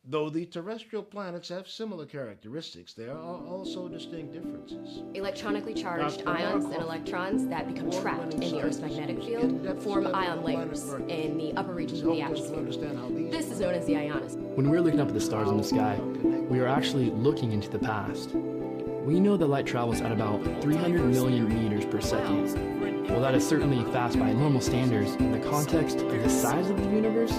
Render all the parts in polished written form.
Though the terrestrial planets have similar characteristics, there are also distinct differences. Electronically charged ions and electrons that become trapped in the Earth's magnetic field form ion layers in the upper regions of the atmosphere. This is known as the ionosphere. When we're looking up at the stars in the sky, we are actually looking into the past. We know that light travels at about 300 million meters per second. Well, that is certainly fast by normal standards. In the context of the size of the universe,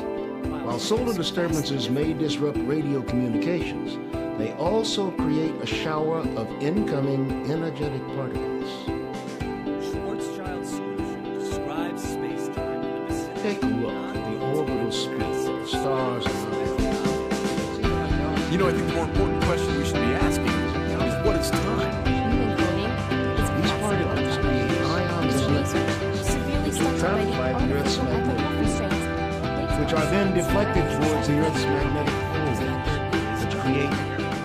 while solar disturbances may disrupt radio communications, they also create a shower of incoming energetic particles. Schwarzschild solution describes space-time in the vicinity. Take a look at the orbital speed of the stars and You know, I think the more important question we should be asking is what is time? these particles create ions of light, trapped by the Earth's magnetic field, which are then deflected towards the Earth's magnetic poles, which create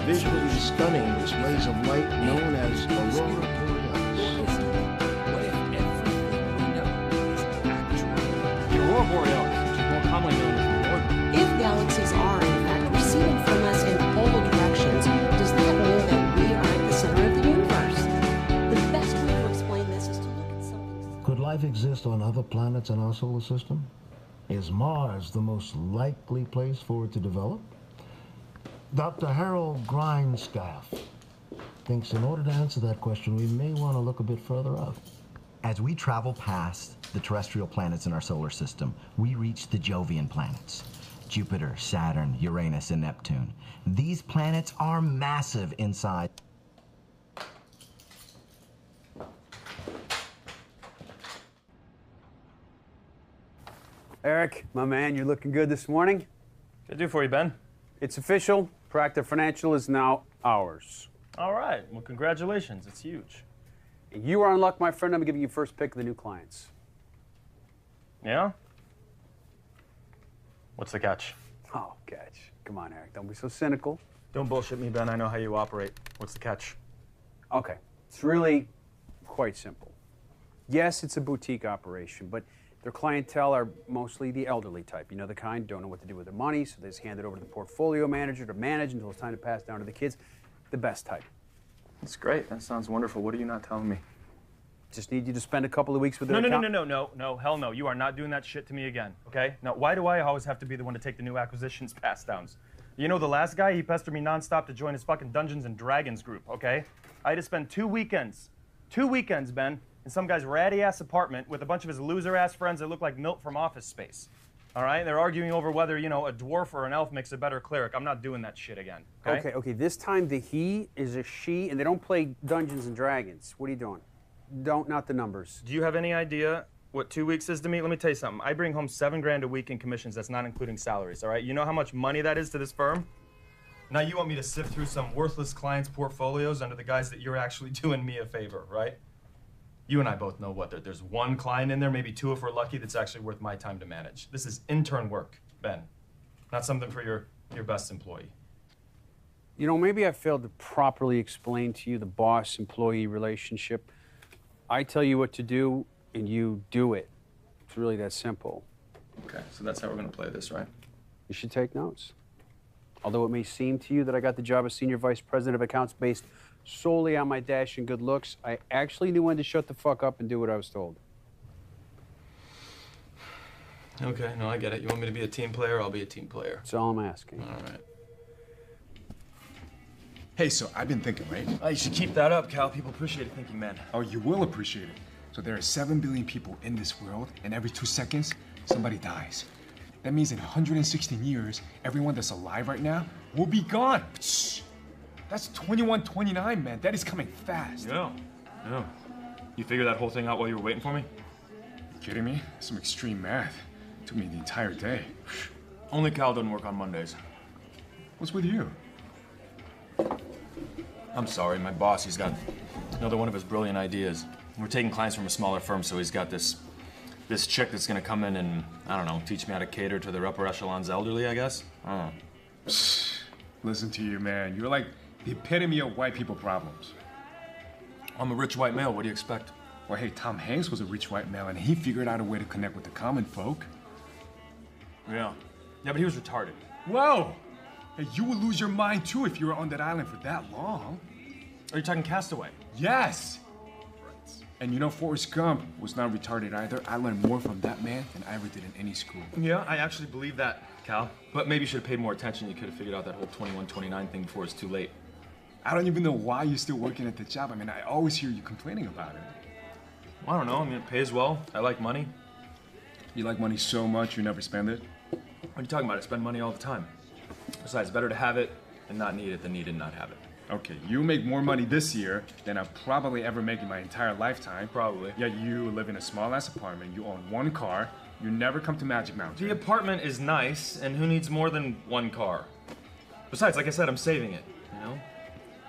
visually stunning displays of light known as aurora borealis. What if everything we know is actual? the aurora borealis, which is more commonly known as the Lord. If galaxies are, in fact, receding from us in all directions, does that mean that we are at the center of the universe? The best way to explain this is to look at something. Could life exist on other planets in our solar system? Is Mars the most likely place for it to develop? Dr. Harold Grindstaff thinks in order to answer that question, we may want to look a bit further out. As we travel past the terrestrial planets in our solar system, we reach the Jovian planets. Jupiter, Saturn, Uranus, and Neptune. These planets are massive in size. Eric, my man, you're looking good this morning. What can I do for you, Ben? It's official. Proctor Financial is now ours. All right. Well, congratulations. It's huge. You are in luck, my friend. I'm giving you first pick of the new clients. Yeah? What's the catch? Oh, catch. Come on, Eric. Don't be so cynical. Don't bullshit me, Ben. I know how you operate. What's the catch? Okay. It's really quite simple. Yes, it's a boutique operation, but their clientele are mostly the elderly type. You know the kind, don't know what to do with their money, so they just hand it over to the portfolio manager to manage until it's time to pass down to the kids. The best type. That's great. That sounds wonderful. What are you not telling me? Just need you to spend a couple of weeks with their No, account- no, hell no. You are not doing that shit to me again, okay? Now, why do I always have to be the one to take the new acquisitions pass downs? You know the last guy, he pestered me nonstop to join his fucking Dungeons and Dragons group, okay? I had to spend 2 weekends, Ben, in some guy's ratty-ass apartment with a bunch of his loser-ass friends that look like Milt from Office Space. All right? They're arguing over whether, you know, a dwarf or an elf makes a better cleric. I'm not doing that shit again, okay? Okay, this time the he is a she, and they don't play Dungeons and Dragons. What are you doing? Not the numbers. Do you have any idea what 2 weeks is to me? Let me tell you something. I bring home $7 grand a week in commissions. That's not including salaries, all right? You know how much money that is to this firm? Now you want me to sift through some worthless clients' portfolios under the guise that you're actually doing me a favor, right? You and I both know what, there's one client in there, maybe two if we're lucky, that's actually worth my time to manage. This is intern work, Ben. Not something for your best employee. You know, maybe I failed to properly explain to you the boss-employee relationship. I tell you what to do, and you do it. It's really that simple. Okay, so that's how we're gonna play this, right? You should take notes. Although it may seem to you that I got the job as Senior Vice President of Accounts based solely on my dash and good looks, I actually knew when to shut the fuck up and do what I was told. Okay, no, I get it. You want me to be a team player? I'll be a team player. That's all I'm asking. All right. Hey, so I've been thinking, right? Oh, you should keep that up, Cal. People appreciate a thinking man. Oh, you will appreciate it. So there are 7 billion people in this world, and every 2 seconds, somebody dies. That means in 116 years, everyone that's alive right now will be gone. Shh. That's 2129, man. That is coming fast. Yeah. You figured that whole thing out while you were waiting for me? You kidding me? Some extreme math. Took me the entire day. Only Cal doesn't work on Mondays. What's with you? I'm sorry, my boss, he's got another one of his brilliant ideas. We're taking clients from a smaller firm, so he's got this chick that's gonna come in and, I don't know, teach me how to cater to their upper echelons elderly, I guess? I don't know. Listen to you, man. You're like the epitome of white people problems. I'm a rich white male, what do you expect? Well, hey, Tom Hanks was a rich white male, and he figured out a way to connect with the common folk. Yeah, but he was retarded. Whoa! Hey, you would lose your mind too if you were on that island for that long. Are you talking Castaway? Yes! And you know, Forrest Gump was not retarded either. I learned more from that man than I ever did in any school. Yeah, I actually believe that, Cal. But maybe you should have paid more attention. You could have figured out that whole 21-29 thing before it's too late. I don't even know why you're still working at the job. I mean, I always hear you complaining about it. Well, I don't know. I mean, it pays well. I like money. You like money so much you never spend it? What are you talking about? I spend money all the time. Besides, it's better to have it and not need it than need and not have it. Okay, you make more money this year than I'll probably ever make in my entire lifetime. Probably. Yet you live in a small-ass apartment, you own one car, you never come to Magic Mountain. The apartment is nice, and who needs more than one car? Besides, like I said, I'm saving it, you know?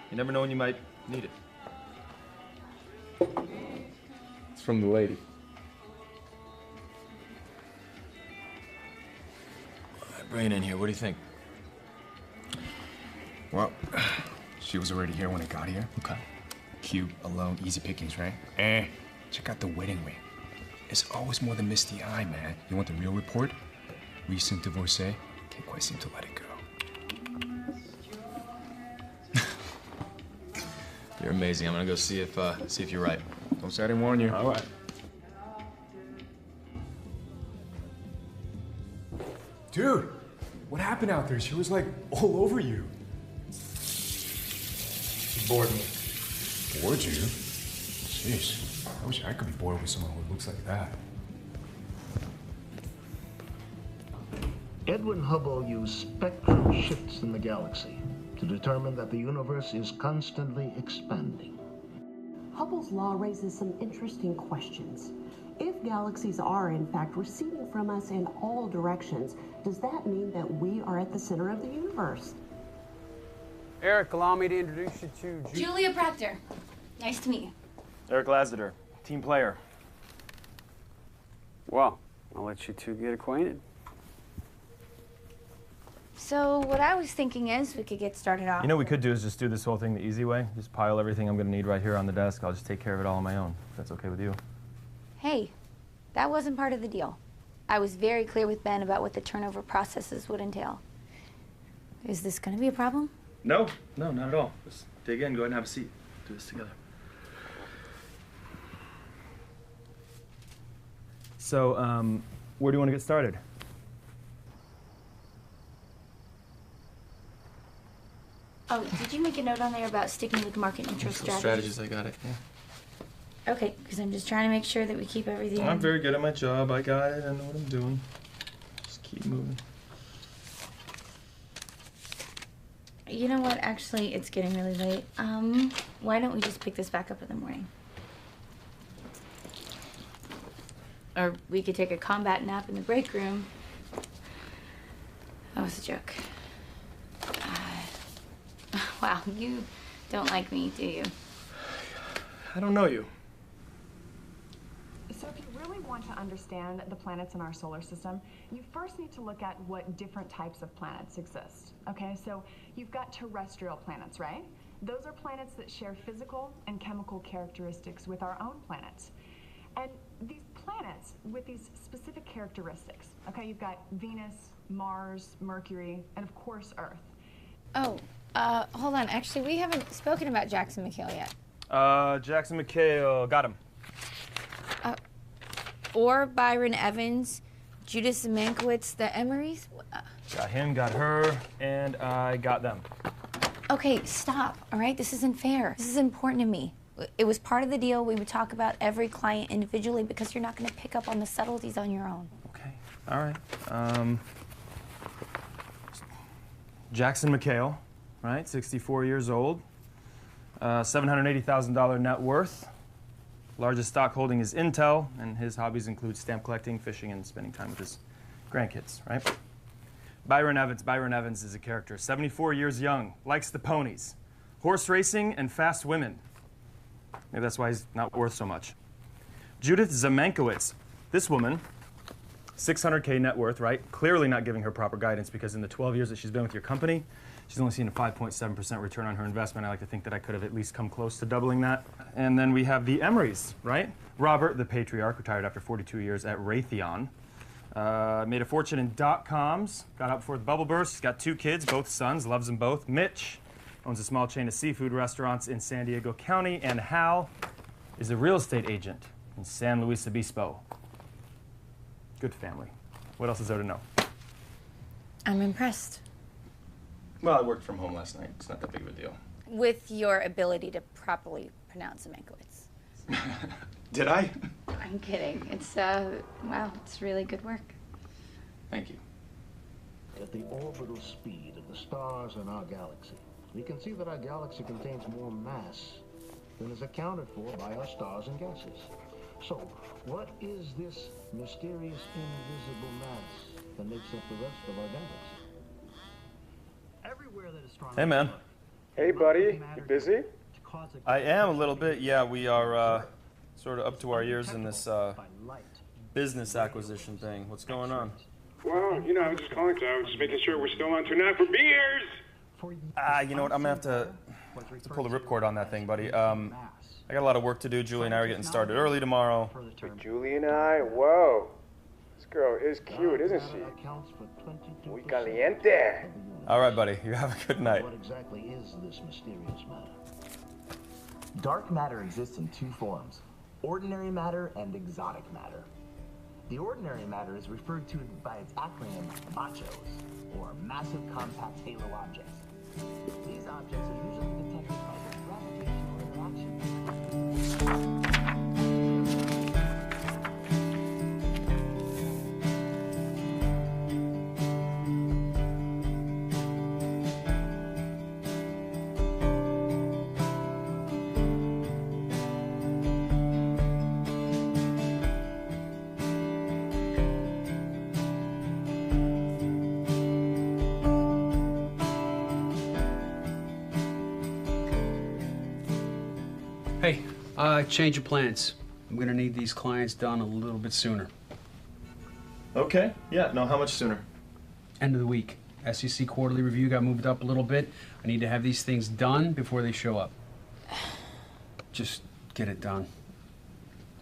You never know when you might need it. It's from the lady. Bring it in here. What do you think? Well, she was already here when I got here. Okay. Cute, alone, easy pickings, right? Check out the wedding ring. It's always more than meets the eye, man. You want the real report? Recent divorcee, can't quite seem to let it go. You're amazing. I'm gonna go see if you're right. Don't say I didn't warn you. All right. Dude, what happened out there? She was like all over you. She bored me. Bored you? Jeez, I wish I could be bored with someone who looks like that. Edwin Hubble used spectral shifts in the galaxy to determine that the universe is constantly expanding. Hubble's law raises some interesting questions. If galaxies are, in fact, receding from us in all directions, does that mean that we are at the center of the universe? Eric, allow me to introduce you to Julia Proctor. Nice to meet you. Eric Lassiter, team player. Well, I'll let you two get acquainted. So what I was thinking is we could get started off. You know what we could do is just do this whole thing the easy way. Just pile everything I'm gonna need right here on the desk. I'll just take care of it all on my own, if that's okay with you. Hey, that wasn't part of the deal. I was very clear with Ben about what the turnover processes would entail. Is this going to be a problem? No, not at all. Just dig in, go ahead and have a seat. Do this together. So, where do you want to get started? Oh, did you make a note on there about sticking with market neutral strategies? I got it, yeah. Okay, because I'm just trying to make sure that we keep everything. I'm very good at my job. I got it. I know what I'm doing. Just keep moving. You know what? Actually, it's getting really late. Why don't we just pick this back up in the morning? Or we could take a combat nap in the break room. That was a joke. Wow, you don't like me, do you? I don't know you. So if you really want to understand the planets in our solar system, you first need to look at what different types of planets exist. Okay, so you've got terrestrial planets, right? Those are planets that share physical and chemical characteristics with our own planets. And these planets with these specific characteristics, okay, you've got Venus, Mars, Mercury, and of course Earth. Oh, hold on. Actually, we haven't spoken about Jackson McHale yet. Jackson McHale, got him. Or Byron Evans, Judith Zemankowicz, the Emerys. Got him, got her, and I got them. Okay, stop, all right? This isn't fair. This is important to me. It was part of the deal. We would talk about every client individually because you're not going to pick up on the subtleties on your own. Okay, all right. Jackson McHale, right? 64 years old. $780,000 net worth. Largest stock holding is Intel, and his hobbies include stamp collecting, fishing, and spending time with his grandkids, right? Byron Evans is a character, 74 years young, likes the ponies, horse racing, and fast women. Maybe that's why he's not worth so much. Judith Zemankowicz, this woman, 600K net worth, right? Clearly not giving her proper guidance because in the 12 years that she's been with your company, she's only seen a 5.7% return on her investment. I like to think that I could have at least come close to doubling that. And then we have the Emerys, right? Robert, the patriarch, retired after 42 years at Raytheon. Made a fortune in .coms. Got out before the bubble burst. He's got 2 kids, both sons, loves them both. Mitch owns a small chain of seafood restaurants in San Diego County, and Hal is a real estate agent in San Luis Obispo. Good family. What else is there to know? I'm impressed Well, I worked from home last night. It's not that big of a deal. with your ability to properly pronounce Zamenkowicz. Did I? I'm kidding. It's, wow, it's really good work. Thank you. At the orbital speed of the stars in our galaxy, we can see that our galaxy contains more mass than is accounted for by our stars and gases. So, what is this mysterious invisible mass that makes up the rest of our galaxy? Everywhere that astronomers Hey, man. Hey, buddy. You busy? I am a little bit. Yeah, we are sort of up to our ears in this business acquisition thing. What's going on? Well, you know, I was just calling because I was just making sure we're still on tonight for beers. You know what? I'm gonna have to pull the ripcord on that thing, buddy. I got a lot of work to do. Julie and I are getting started early tomorrow. Julie and I? Whoa. This girl is cute, isn't she? Muy caliente. All right, buddy. You have a good night. What exactly is this mysterious matter? Dark matter exists in 2 forms, ordinary matter and exotic matter. The ordinary matter is referred to by its acronym MACHOs, or massive compact halo objects. These objects are usually detected by their gravitational interaction. Hey, change of plans. I'm gonna need these clients done a little bit sooner. Okay. Yeah, no, how much sooner? End of the week. SEC quarterly review got moved up a little bit. I need to have these things done before they show up. Just get it done.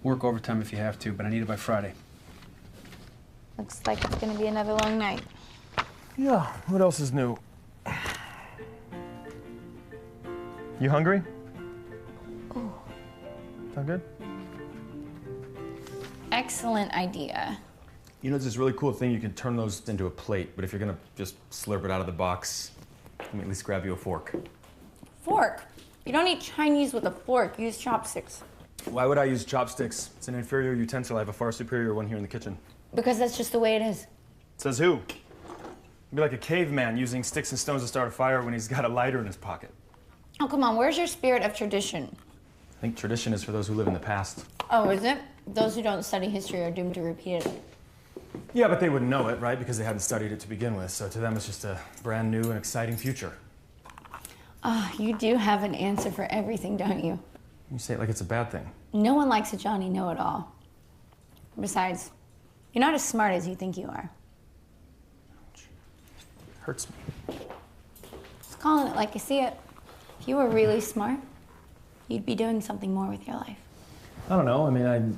Work overtime if you have to, but I need it by Friday. Looks like it's gonna be another long night. Yeah. What else is new? You hungry? Ooh. Sound good? Excellent idea. You know, there's this really cool thing. You can turn those into a plate, but if you're gonna just slurp it out of the box, let me at least grab you a fork. Fork. You don't eat Chinese with a fork. Use chopsticks. Why would I use chopsticks? It's an inferior utensil. I have a far superior one here in the kitchen. Because that's just the way it is. Says who? Be like a caveman using sticks and stones to start a fire when he's got a lighter in his pocket. Oh, come on. Where's your spirit of tradition? I think tradition is for those who live in the past. Oh, is it? Those who don't study history are doomed to repeat it. Yeah, but they wouldn't know it, right? Because they hadn't studied it to begin with. So to them, it's just a brand new and exciting future. Ah, you do have an answer for everything, don't you? You say it like it's a bad thing. No one likes a Johnny Know-It-All. Besides, you're not as smart as you think you are. Hurts me. Just calling it like I see it. If you were really smart, you'd be doing something more with your life. I don't know. I mean, I'm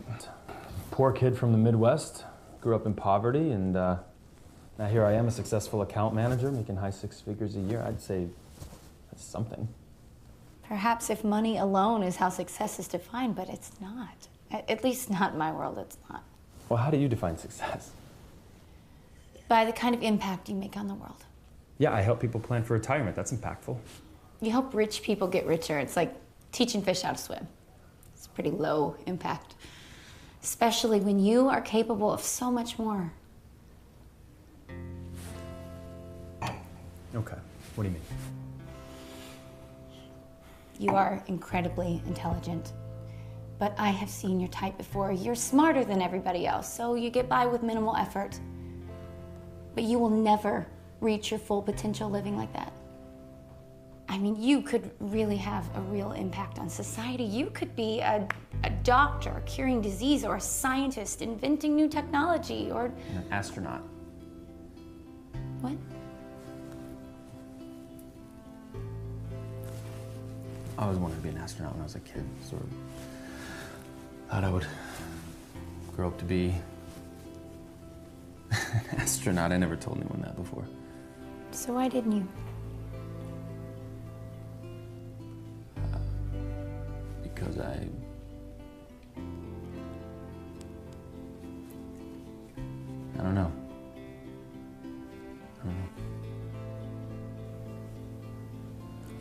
a poor kid from the Midwest, grew up in poverty, and now here I am, a successful account manager, making high 6 figures a year. I'd say that's something. Perhaps if money alone is how success is defined, but it's not. At least not in my world, it's not. Well, how do you define success? By the kind of impact you make on the world. Yeah, I help people plan for retirement. That's impactful. You help rich people get richer. It's like teaching fish how to swim. It's pretty low impact. Especially when you are capable of so much more. Okay. What do you mean? You are incredibly intelligent. But I have seen your type before. You're smarter than everybody else, so you get by with minimal effort. But you will never reach your full potential living like that. I mean, you could really have a real impact on society. You could be a doctor curing disease, or a scientist inventing new technology, or... An astronaut. What? I always wanted to be an astronaut when I was a kid. Sort of thought I would grow up to be Astronaut, I never told anyone that before. So why didn't you? Because I don't know. I don't know.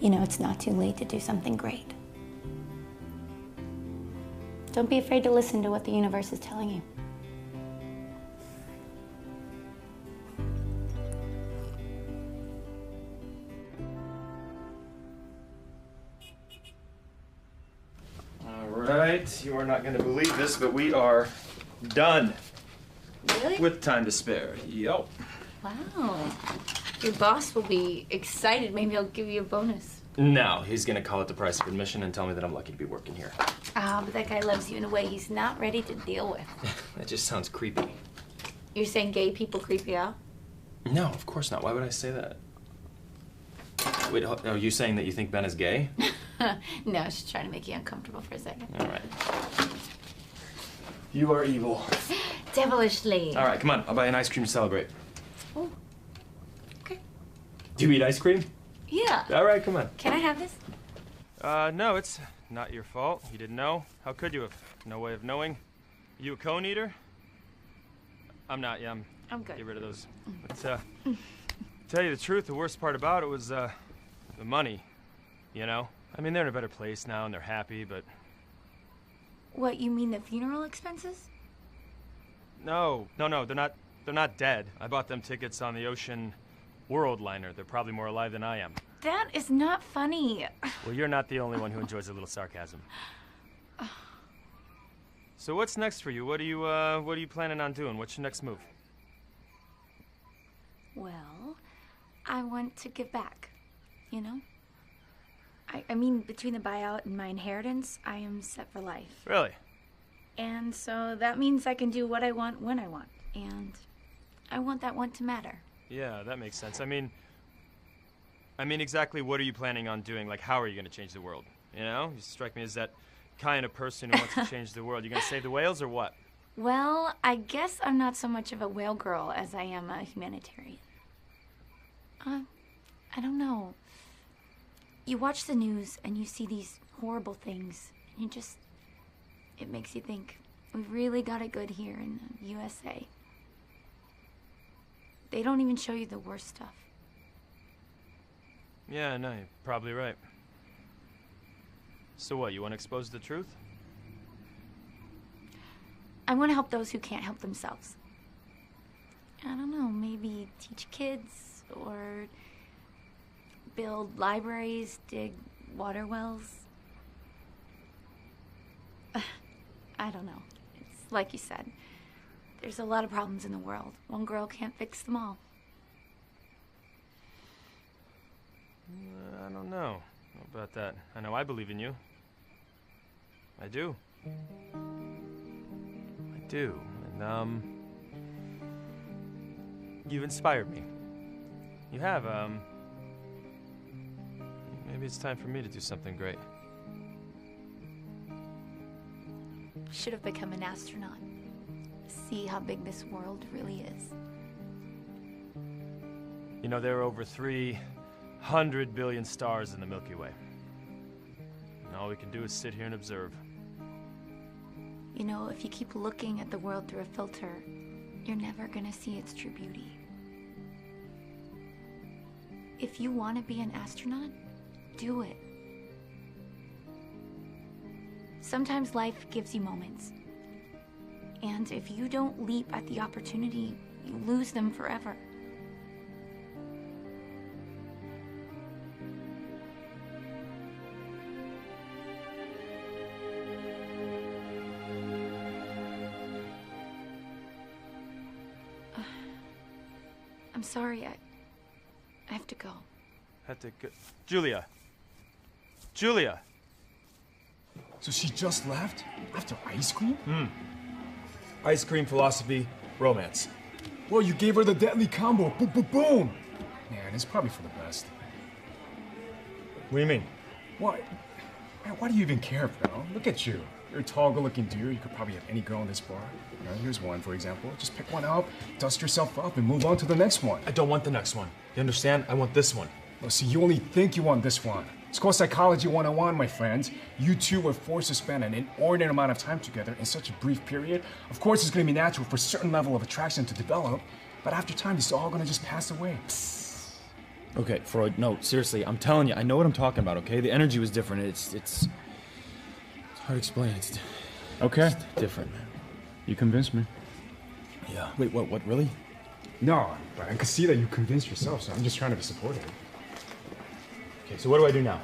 You know, it's not too late to do something great. Don't be afraid to listen to what the universe is telling you. All right, you are not going to believe this, but we are done. Really? With time to spare. Yup. Wow. Your boss will be excited. Maybe I'll give you a bonus. No, he's going to call it the price of admission and tell me that I'm lucky to be working here. Ah, but that guy loves you in a way he's not ready to deal with. That just sounds creepy. You're saying gay people creep you out? No, of course not. Why would I say that? Wait, are you saying that you think Ben is gay? No, I was just trying to make you uncomfortable for a second. All right. You are evil. Devilishly. All right, come on. I'll buy an ice cream to celebrate. Oh. Okay. Do you eat ice cream? Yeah. All right, come on. Can I have this? No, it's not your fault. You didn't know. How could you have? No way of knowing. You a cone eater? I'm not, yeah. I'm good. Get rid of those. But, tell you the truth, the worst part about it was, the money, you know? I mean, they're in a better place now and they're happy, but... What, you mean the funeral expenses? No, they're not dead. I bought them tickets on the Ocean World liner. They're probably more alive than I am. That is not funny. Well, you're not the only one who enjoys a little sarcasm. So what's next for you? What are you planning on doing? What's your next move? Well, I want to give back, you know? I mean, between the buyout and my inheritance, I am set for life. Really? And so that means I can do what I want when I want. And I want that want to matter. Yeah, that makes sense. I mean, exactly what are you planning on doing? Like, how are you going to change the world? You know? You strike me as that kind of person who wants to change the world. You going to save the whales or what? Well, I guess I'm not so much of a whale girl as I am a humanitarian. I don't know. You watch the news and you see these horrible things, and it makes you think, we've really got it good here in the USA. They don't even show you the worst stuff. Yeah, no, you're probably right. So what, you want to expose the truth? I want to help those who can't help themselves. I don't know, maybe teach kids or build libraries, dig water wells. I don't know. It's like you said, there's a lot of problems in the world. One girl can't fix them all. I don't know about that. I know I believe in you. I do. I do. And, you've inspired me. You have, maybe it's time for me to do something great. Should have become an astronaut. See how big this world really is. You know, there are over 300 billion stars in the Milky Way. And all we can do is sit here and observe. You know, if you keep looking at the world through a filter, you're never gonna see its true beauty. If you want to be an astronaut, do it. Sometimes life gives you moments. And if you don't leap at the opportunity, you lose them forever. I'm sorry, I have to go. Have to go. Julia! Julia! So she just left? After ice cream? Ice cream, philosophy, romance. Well, you gave her the deadly combo. Boom, boom, boom. Man, it's probably for the best. What do you mean? Why? Man, why do you even care, bro? Look at you. You're a tall, good-looking dude. You could probably have any girl in this bar. You know, here's one, for example. Just pick one up, dust yourself up, and move on to the next one. I don't want the next one. You understand? I want this one. Well, see, you only think you want this one. It's called Psychology 101, my friends. You two were forced to spend an inordinate amount of time together in such a brief period. Of course, it's going to be natural for a certain level of attraction to develop, but after time, it's all going to just pass away. Okay, Freud, no, seriously, I'm telling you, I know what I'm talking about, okay? The energy was different. It's hard to explain. It's okay. It's different, man. You convinced me. Yeah. Wait, what, really? No, but I can see that you convinced yourself, so I'm just trying to be supportive. Okay, so what do I do now?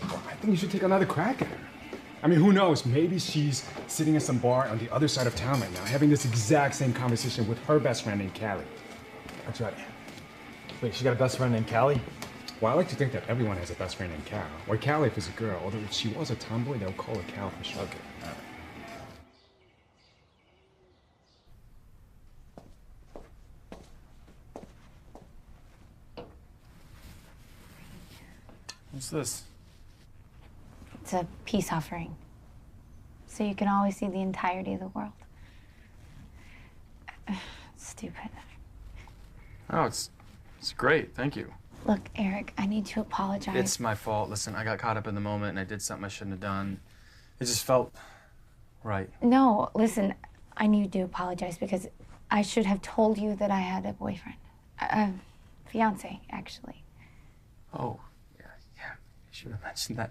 Well, I think you should take another crack at her. I mean, who knows? Maybe she's sitting in some bar on the other side of town right now, having this exact same conversation with her best friend named Callie. That's right. Wait, she got a best friend named Callie? Well, I like to think that everyone has a best friend named Cal. Or Callie if it's a girl, although if she was a tomboy, they'll call her Cal for sure. Okay, all right. What's this? It's a peace offering. So you can always see the entirety of the world. Stupid. Oh, it's great. Thank you. Look, Eric, I need to apologize. It's my fault. Listen, I got caught up in the moment and I did something I shouldn't have done. It just felt right. No, listen, I need to apologize because I should have told you that I had a boyfriend. Fiance, actually. Oh, yeah. I should have mentioned that.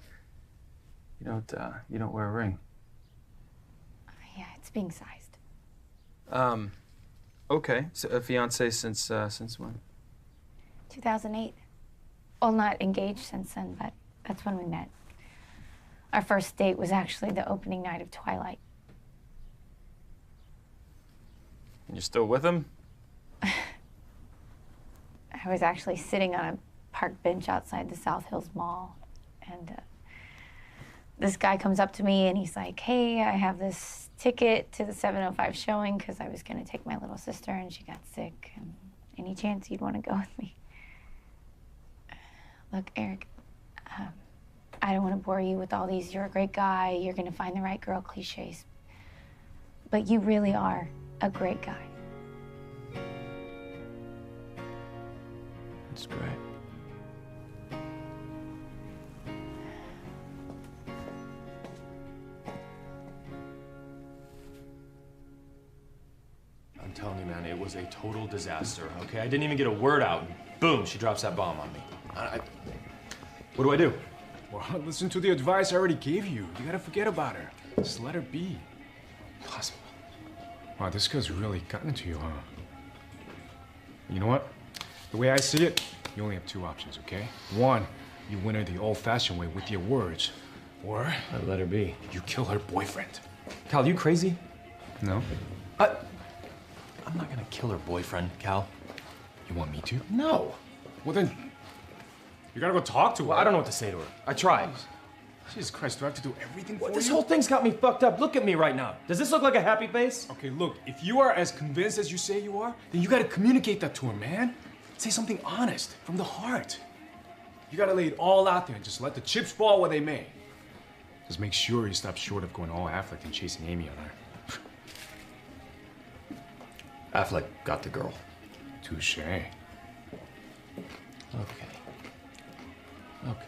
You don't wear a ring. Yeah, it's being sized. Okay. So a fiance since when? 2008. Well, not engaged since then, but that's when we met. Our first date was actually the opening night of Twilight. And you're still with him? I was actually sitting on a park bench outside the South Hills Mall, and this guy comes up to me and he's like, "Hey, I have this ticket to the 7:05 showing because I was going to take my little sister and she got sick. And any chance you'd want to go with me?" Look, Eric, I don't want to bore you with all these "you're a great guy, you're going to find the right girl" cliches, but you really are a great guy. That's great. I'm telling you, man, it was a total disaster, okay? I didn't even get a word out, and boom, she drops that bomb on me. What do I do? Well, listen to the advice I already gave you. You gotta forget about her. Just let her be. Impossible. Wow, this girl's really gotten to you, huh? You know what? The way I see it, you only have two options, okay? One, you win her the old-fashioned way with your words. Or I let her be. You kill her boyfriend. Cal, you crazy? No? I'm not gonna kill her boyfriend, Cal. You want me to? No. Well then, you gotta go talk to her. Well, I don't know what to say to her. I tried. Jesus Christ, do I have to do everything for you? This whole thing's got me fucked up. Look at me right now. Does this look like a happy face? Okay, look, if you are as convinced as you say you are, then you gotta communicate that to her, man. Say something honest, from the heart. You gotta lay it all out there and just let the chips fall where they may. Just make sure you stop short of going all Affleck and chasing Amy on her. Affleck got the girl. Touche. Okay. Okay.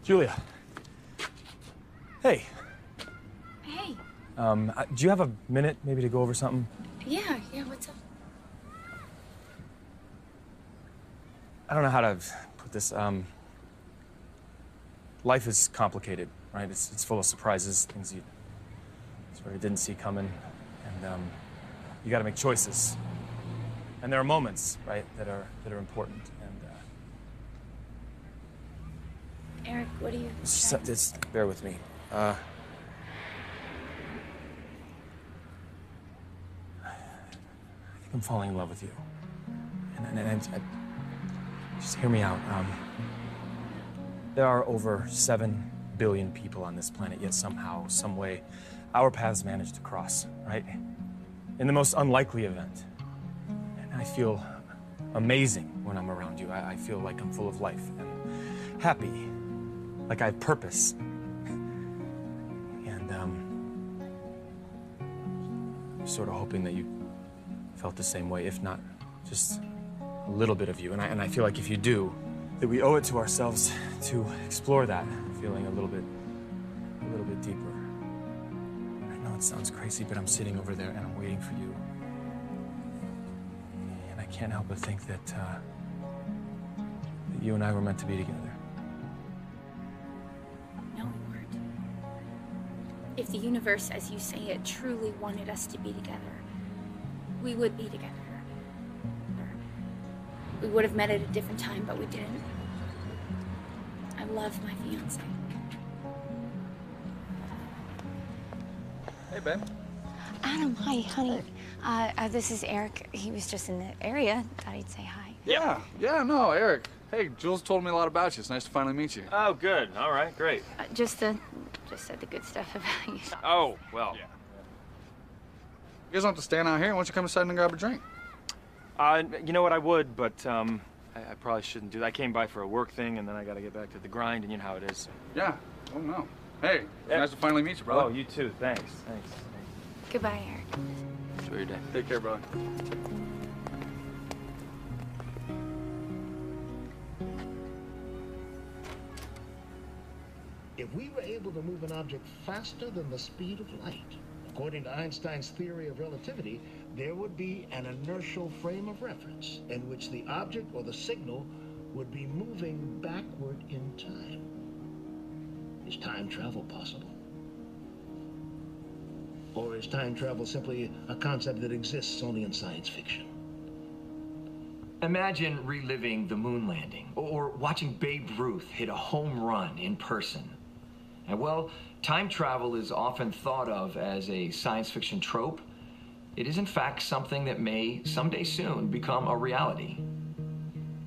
Julia. Hey. Hey. Do you have a minute maybe to go over something? Yeah, what's up? I don't know how to put this. Life is complicated, right? It's full of surprises, things you sort of didn't see coming. And you got to make choices. And there are moments, right, that are important. And Eric, what do you... just bear with me. I think I'm falling in love with you. And just hear me out. There are over 7 billion people on this planet, yet somehow, some way, our paths manage to cross, right? In the most unlikely event. And I feel amazing when I'm around you. I feel like I'm full of life and happy, like I have purpose. And I'm sort of hoping that you felt the same way, if not just a little bit of you. And I feel like if you do, that we owe it to ourselves to explore that feeling a little bit deeper. I know it sounds crazy, but I'm sitting over there and I'm waiting for you. And I can't help but think that you and I were meant to be together. No, we weren't. If the universe, as you say it, truly wanted us to be together, we would be together. We would have met at a different time, but we didn't. I love my fiance. Hey, babe. Adam, hi, honey. This is Eric. He was just in the area. Thought he'd say hi. Yeah, no, Eric. Hey, Jules told me a lot about you. It's nice to finally meet you. Oh, good. All right, great. Just said the good stuff about you. Oh, well. Yeah. You guys don't have to stand out here. Why don't you come inside and grab a drink? You know what, I would, but I probably shouldn't do that. I came by for a work thing, and then I got to get back to the grind, and you know how it is. Yeah. Oh, no. Hey, nice to finally meet you, brother. Oh, you too. Thanks. Goodbye, Eric. Enjoy your day. Take care, brother. If we were able to move an object faster than the speed of light, according to Einstein's theory of relativity, there would be an inertial frame of reference in which the object or the signal would be moving backward in time. Is time travel possible? Or is time travel simply a concept that exists only in science fiction? Imagine reliving the moon landing or watching Babe Ruth hit a home run in person. And well, time travel is often thought of as a science fiction trope. It is in fact something that may someday soon become a reality.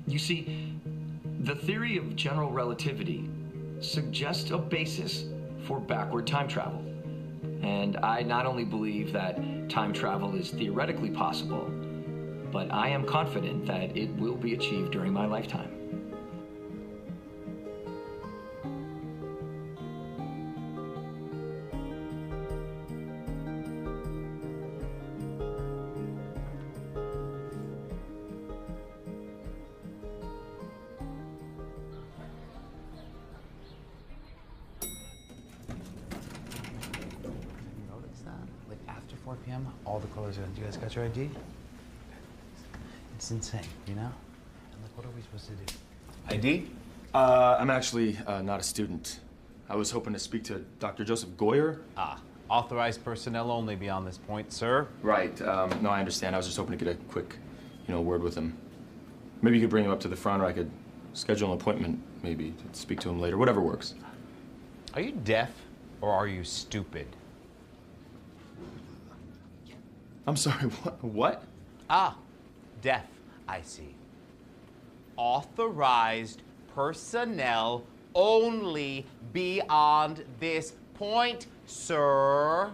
You see, the theory of general relativity suggests a basis for backward time travel. And I not only believe that time travel is theoretically possible, but I am confident that it will be achieved during my lifetime. Like after 4 p.m., all the colors are in. You guys got your ID? It's insane, you know? And like, what are we supposed to do? ID? I'm actually not a student. I was hoping to speak to Dr. Joseph Goyer. Authorized personnel only beyond this point, sir. Right. No, I understand. I was just hoping to get a quick, word with him. Maybe you could bring him up to the front, or I could schedule an appointment, maybe, to speak to him later. Whatever works. Are you deaf or are you stupid? I'm sorry, what? Deaf, I see. Authorized personnel only beyond this point, sir.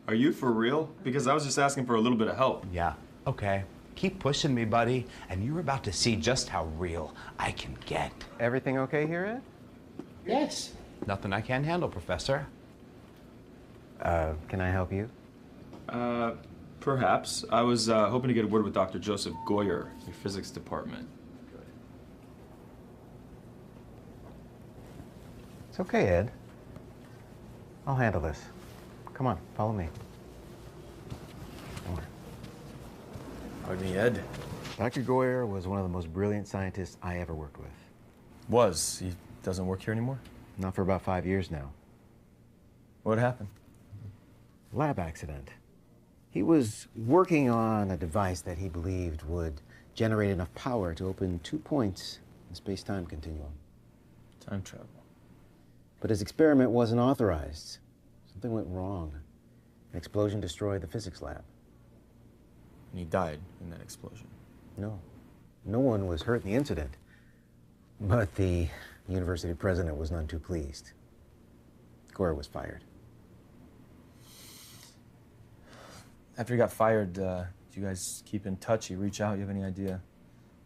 Are you for real? Because I was just asking for a little bit of help. Yeah, okay. Keep pushing me, buddy, and you're about to see just how real I can get. Everything okay here, Ed? Yes. Nothing I can't handle, Professor. Can I help you? Perhaps. I was hoping to get a word with Dr. Joseph Goyer, your physics department. It's okay, Ed. I'll handle this. Come on, follow me. Pardon me, Ed. Dr. Goyer was one of the most brilliant scientists I ever worked with. Was? He doesn't work here anymore? Not for about 5 years now. What happened? Lab accident. He was working on a device that he believed would generate enough power to open 2 points in the space-time continuum. Time travel. But his experiment wasn't authorized. Something went wrong. An explosion destroyed the physics lab. And he died in that explosion. No. No one was hurt in the incident. But the university president was none too pleased. Goyer was fired. After he got fired, do you guys keep in touch? You reach out? You have any idea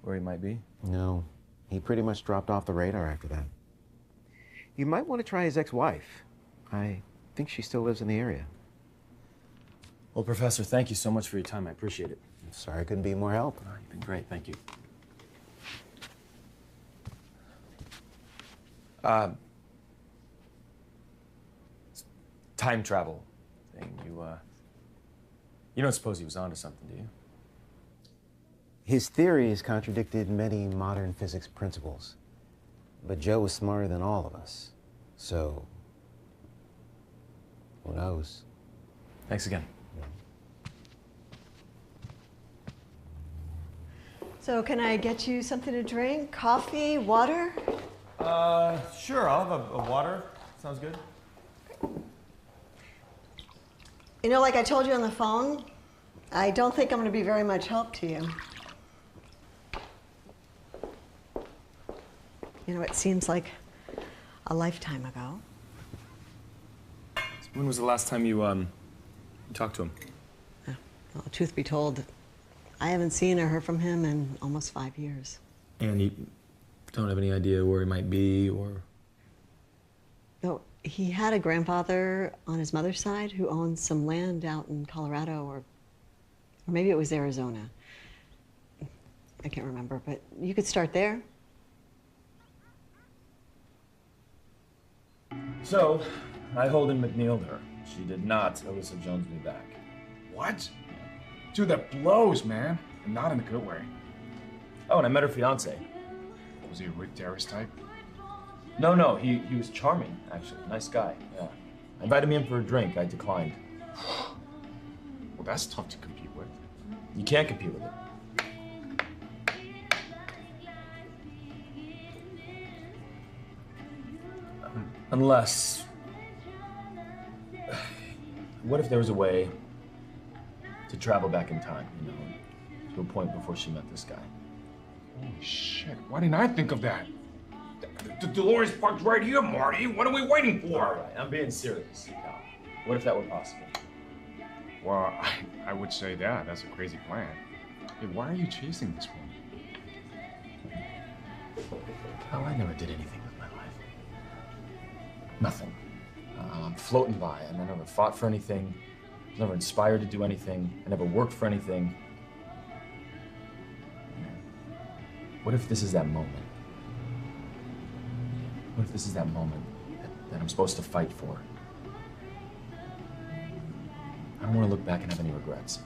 where he might be? No. He pretty much dropped off the radar after that. You might want to try his ex-wife. I think she still lives in the area. Well, Professor, thank you so much for your time. I appreciate it. Sorry I couldn't be more help. You've been great. Thank you. Time travel thing. You don't suppose he was onto something, do you? His theories contradicted many modern physics principles. But Joe was smarter than all of us. So, who knows? Thanks again. So can I get you something to drink? Coffee, water? Sure. I'll have a water. Sounds good. You know, like I told you on the phone, I don't think I'm going to be very much help to you. You know, it seems like a lifetime ago. When was the last time you talked to him? Well, truth be told, I haven't seen or heard from him in almost 5 years. And you don't have any idea where he might be, or? No, he had a grandfather on his mother's side who owned some land out in Colorado, or maybe it was Arizona. I can't remember, but you could start there. So, I Holden McNeiled her. She did not Alyssa Jones me back. What? Dude, that blows, man. And not in a good way. Oh, and I met her fiance. Was he a Rick Darris type? No, he was charming, actually. Nice guy, yeah. I invited him in for a drink. I declined. Well, that's tough to compete with. You can't compete with it. Unless... What if there was a way to travel back in time, you know, to a point before she met this guy? Holy shit, why didn't I think of that? The Dolores parked right here, Marty. What are we waiting for? All right, I'm being serious. Now, what if that were possible? Well, I would say that's a crazy plan. Hey, why are you chasing this woman? Hell, I never did anything with my life. Nothing. I'm floating by. I never fought for anything. I was never inspired to do anything. I never worked for anything. What if this is that moment? What if this is that moment that I'm supposed to fight for? I don't want to look back and have any regrets.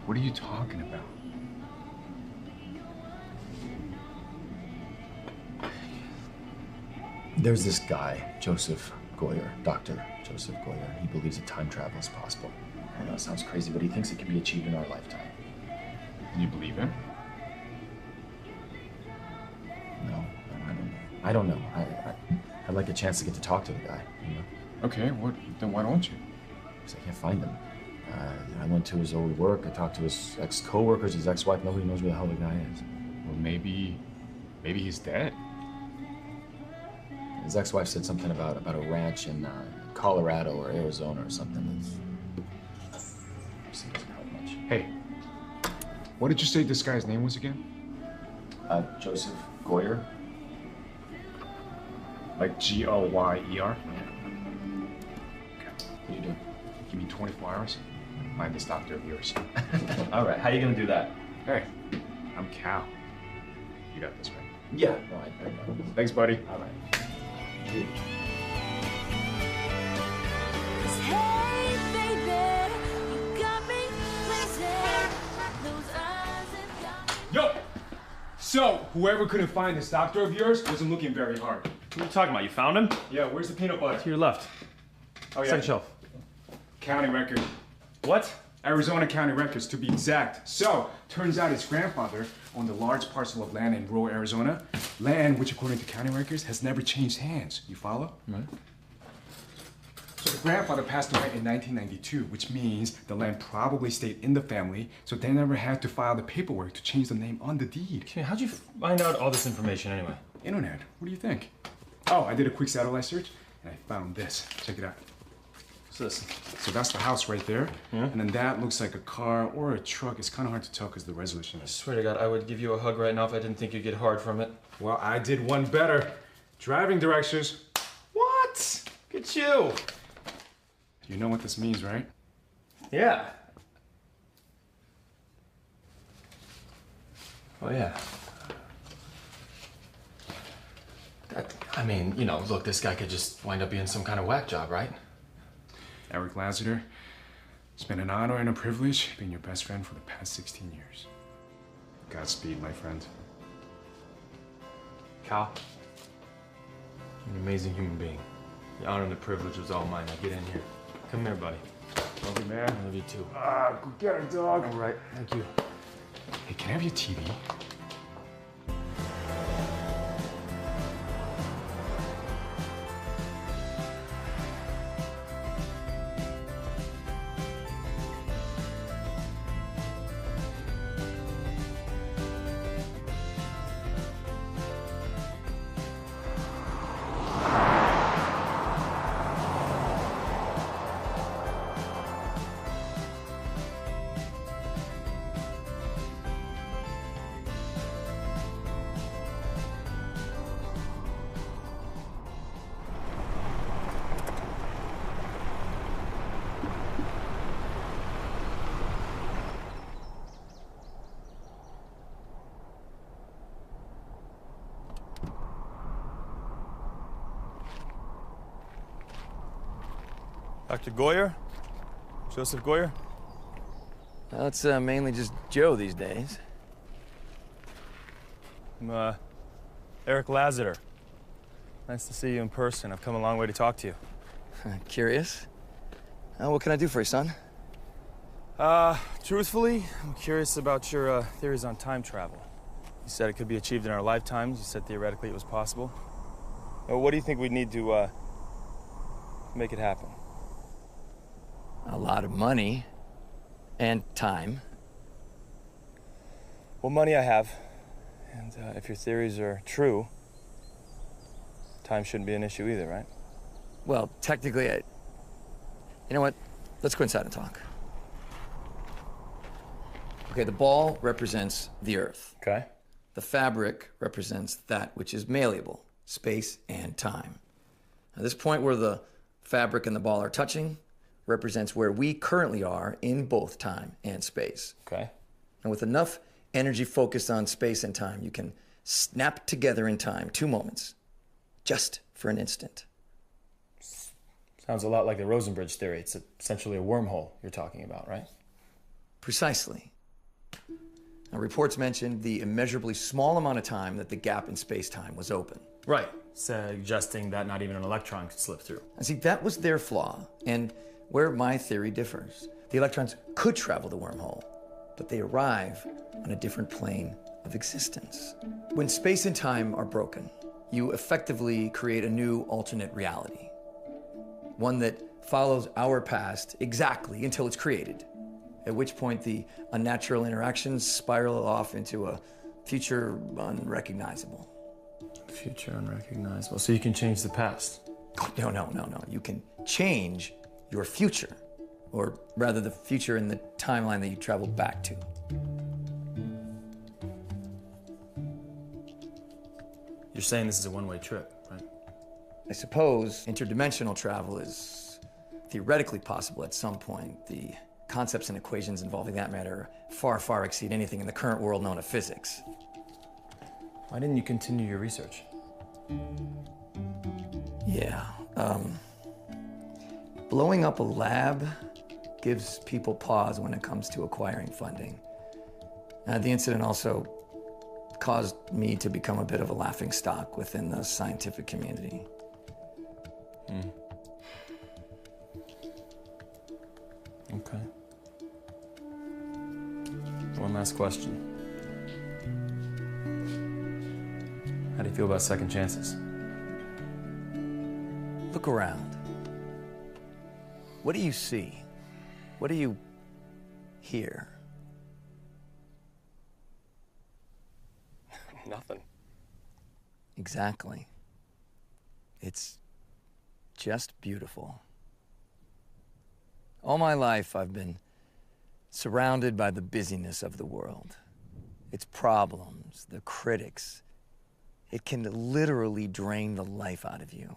What are you talking about? There's this guy, Joseph Goyer, Dr. Joseph Goyer. He believes that time travel is possible. I know it sounds crazy, but he thinks it can be achieved in our lifetime. And you believe him? No, I don't know. I'd like a chance to get to talk to the guy, you know? Okay, then why don't you? Because I can't find him. I went to his old work. I talked to his ex-coworkers, his ex-wife. Nobody knows where the hell the guy is. Well, maybe he's dead. His ex-wife said something about a ranch in Colorado or Arizona or something. Doesn't help much. Hey, what did you say this guy's name was again? Joseph Goyer. Like G-O-Y-E-R? Okay. What do you do? Give me 24 hours. Find this doctor of yours. All right, how are you gonna do that? Hey, I'm Cal. You got this, right? Yeah. No, I know. Thanks, buddy. All right. Yo! So, whoever couldn't find this doctor of yours wasn't looking very hard. What are you talking about? You found him? Yeah, where's the peanut butter? To your left. Oh, yeah. Second shelf. County record. What? Arizona County records, to be exact. So, turns out his grandfather owned a large parcel of land in rural Arizona. Land which, according to county records, has never changed hands. You follow? Right. So the grandfather passed away in 1992, which means the land probably stayed in the family, so they never had to file the paperwork to change the name on the deed. Okay, how'd you find out all this information anyway? Internet. What do you think? Oh, I did a quick satellite search, and I found this. Check it out. What's this? So that's the house right there, Yeah? and then that looks like a car or a truck. It's kind of hard to tell because the resolution I is... swear to God, I would give you a hug right now if I didn't think you'd get hard from it. Well, I did one better. Driving directions. What? Look at you. You know what this means, right? Yeah. Oh, yeah. I mean, you know, look, this guy could just wind up being some kind of whack job, right? Eric Lassiter, it's been an honor and a privilege being your best friend for the past 16 years. Godspeed, my friend. Cal, you're an amazing human being. The honor and the privilege was all mine. Now get in here. Come here, buddy. Love you, man. I love you too. Ah, go get her, dog. All right, thank you. Hey, can I have your TV? Dr. Goyer? Joseph Goyer? Well, it's mainly just Joe these days. I'm, Eric Lassiter. Nice to see you in person. I've come a long way to talk to you. Curious? What can I do for you, son? Truthfully, I'm curious about your theories on time travel. You said it could be achieved in our lifetimes. You said theoretically it was possible. What do you think we'd need to make it happen? A lot of money. And time. Well, money I have. And if your theories are true, time shouldn't be an issue either, right? Well, technically, you know what? Let's go inside and talk. Okay, the ball represents the Earth. Okay. The fabric represents that which is malleable, space and time. Now, this point where the fabric and the ball are touching represents where we currently are in both time and space. Okay. And with enough energy focused on space and time, you can snap together in time 2 moments, just for an instant. Sounds a lot like the Rosenbridge theory. It's essentially a wormhole you're talking about, right? Precisely. Now, reports mentioned the immeasurably small amount of time that the gap in space-time was open. Right. Suggesting that not even an electron could slip through. And see, that was their flaw, and where my theory differs. The electrons could travel the wormhole, but they arrive on a different plane of existence. When space and time are broken, you effectively create a new alternate reality. One that follows our past exactly until it's created, at which point the unnatural interactions spiral off into a future unrecognizable. Future unrecognizable. So you can change the past? No. You can change your future, or rather the future in the timeline that you travel back to. You're saying this is a one-way trip, right? I suppose interdimensional travel is theoretically possible at some point. The concepts and equations involving that matter far exceed anything in the current world known of physics. Why didn't you continue your research? Yeah, blowing up a lab gives people pause when it comes to acquiring funding. The incident also caused me to become a bit of a laughingstock within the scientific community. Okay. One last question. How do you feel about second chances? Look around. What do you see? What do you hear? Nothing. Exactly. It's just beautiful. All my life, I've been surrounded by the busyness of the world. Its problems, the critics. It can literally drain the life out of you.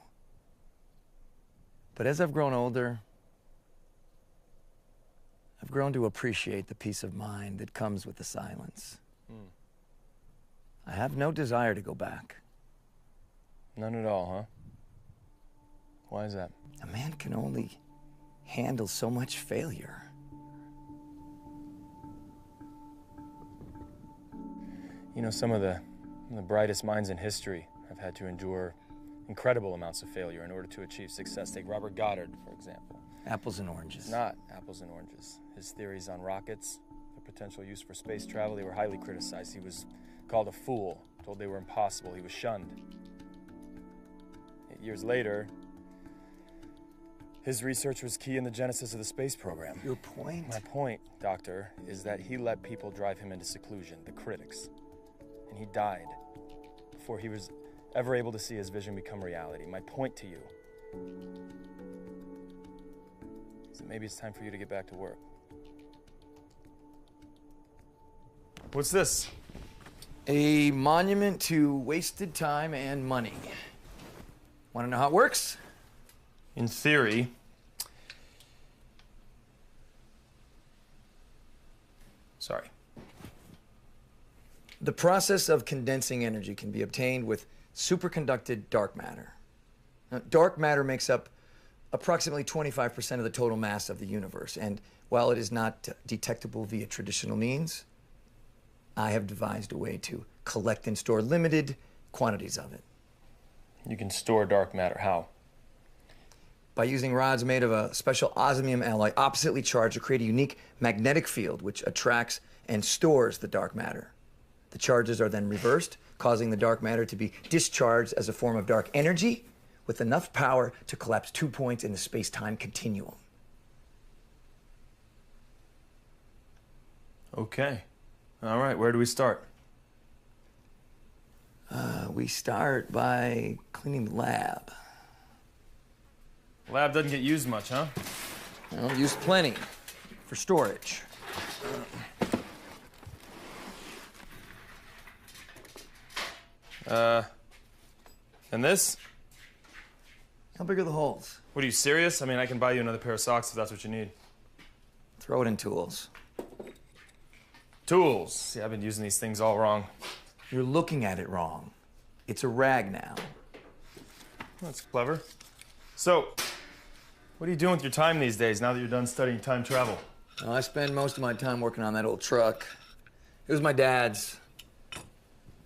But as I've grown older, I've grown to appreciate the peace of mind that comes with the silence. I have no desire to go back. None at all, huh? Why is that? A man can only handle so much failure. You know, some of the brightest minds in history have had to endure incredible amounts of failure in order to achieve success. Take Robert Goddard, for example. Apples and oranges. Not apples and oranges. His theories on rockets, their potential use for space travel, they were highly criticized. He was called a fool, told they were impossible. He was shunned. 8 years later, his research was key in the genesis of the space program. Your point? My point, Doctor, is that he let people drive him into seclusion, the critics. And he died before he was ever able to see his vision become reality. My point to you is that maybe it's time for you to get back to work. What's this? A monument to wasted time and money. Want to know how it works? In theory. Sorry. The process of condensing energy can be obtained with superconducted dark matter. Now, dark matter makes up approximately 25% of the total mass of the universe, and while it is not detectable via traditional means, I have devised a way to collect and store limited quantities of it. You can store dark matter. How? By using rods made of a special osmium alloy oppositely charged to create a unique magnetic field which attracts and stores the dark matter. The charges are then reversed, causing the dark matter to be discharged as a form of dark energy with enough power to collapse 2 points in the space-time continuum. Okay. All right, where do we start? We start by cleaning the lab. Lab doesn't get used much, huh? Well, used plenty for storage. And this? How big are the holes? What, are you serious? I mean, I can buy you another pair of socks if that's what you need. Throw it in tools. Tools? See, I've been using these things all wrong. You're looking at it wrong. It's a rag now. That's clever. So, what are you doing with your time these days now that you're done studying time travel? Well, I spend most of my time working on that old truck. It was my dad's.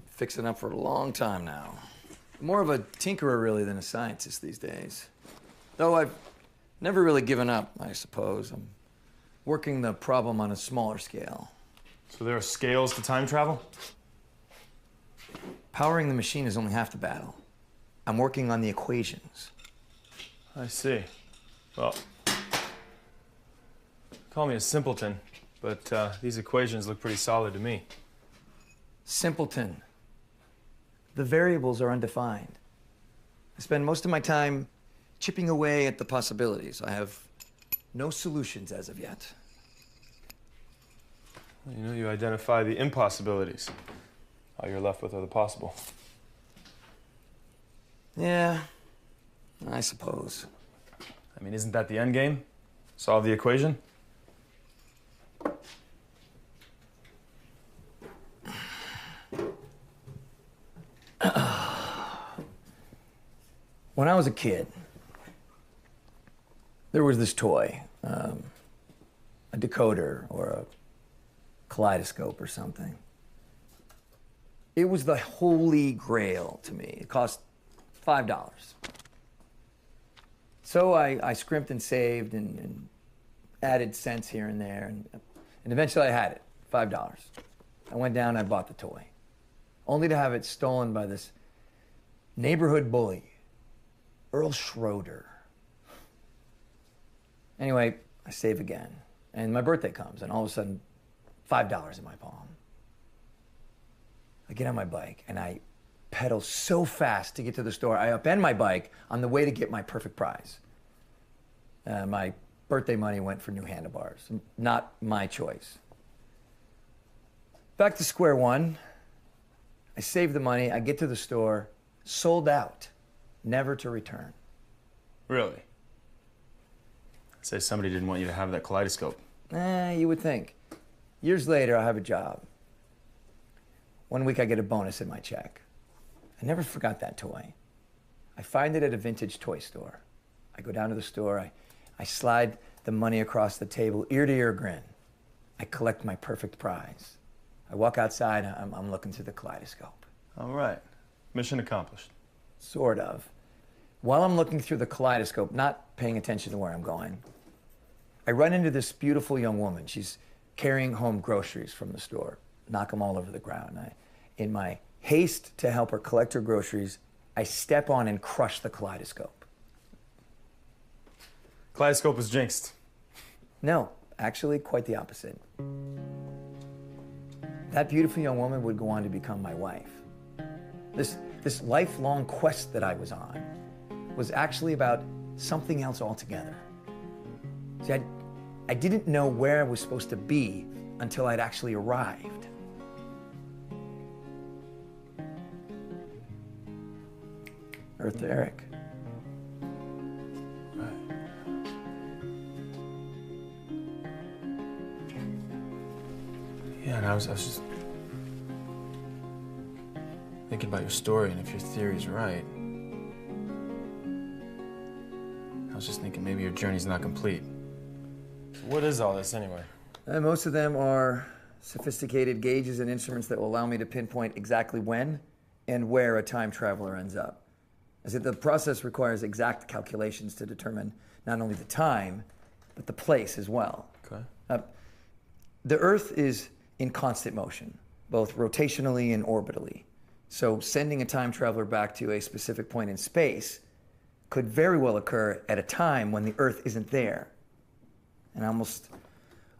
Fixing up for a long time now. More of a tinkerer, really, than a scientist these days. Though I've never really given up, I suppose. I'm working the problem on a smaller scale. So there are scales to time travel? Powering the machine is only half the battle. I'm working on the equations. I see. Well, call me a simpleton, but these equations look pretty solid to me. Simpleton. The variables are undefined. I spend most of my time chipping away at the possibilities. I have no solutions as of yet. Well, you know, you identify the impossibilities. All you're left with are the possible. Yeah, I suppose. I mean, isn't that the end game? Solve the equation? When I was a kid, there was this toy, a decoder or a kaleidoscope or something. It was the holy grail to me. It cost $5. So I scrimped and saved and added cents here and there, and eventually I had it, $5. I went down and I bought the toy, only to have it stolen by this neighborhood bully, Earl Schroeder. Anyway, I save again, and my birthday comes, and all of a sudden, $5 in my palm. I get on my bike, and I pedal so fast to get to the store, I upend my bike on the way to get my perfect prize. My birthday money went for new handlebars. Not my choice. Back to square one. I save the money, I get to the store, sold out, never to return. Really? Say somebody didn't want you to have that kaleidoscope. You would think. Years later, I have a job. One week I get a bonus in my check. I never forgot that toy. I find it at a vintage toy store. I go down to the store, I slide the money across the table, ear-to-ear grin. I collect my perfect prize. I walk outside, I'm looking through the kaleidoscope. All right. Mission accomplished. Sort of. While I'm looking through the kaleidoscope, not paying attention to where I'm going, I run into this beautiful young woman. She's carrying home groceries from the store. Knock them all over the ground. In my haste to help her collect her groceries, I step on and crush the kaleidoscope. Kaleidoscope was jinxed. No, actually quite the opposite. That beautiful young woman would go on to become my wife. This lifelong quest that I was on was actually about something else altogether. See, I didn't know where I was supposed to be until I'd actually arrived. Earth to Eric. Yeah, and I was just thinking about your story, and if your theory's right, I was just thinking maybe your journey's not complete. So what is all this anyway? Most of them are sophisticated gauges and instruments that will allow me to pinpoint exactly when and where a time traveler ends up. As the process requires exact calculations to determine not only the time, but the place as well. Okay. The Earth is in constant motion, both rotationally and orbitally. So sending a time traveler back to a specific point in space could very well occur at a time when the Earth isn't there. And almost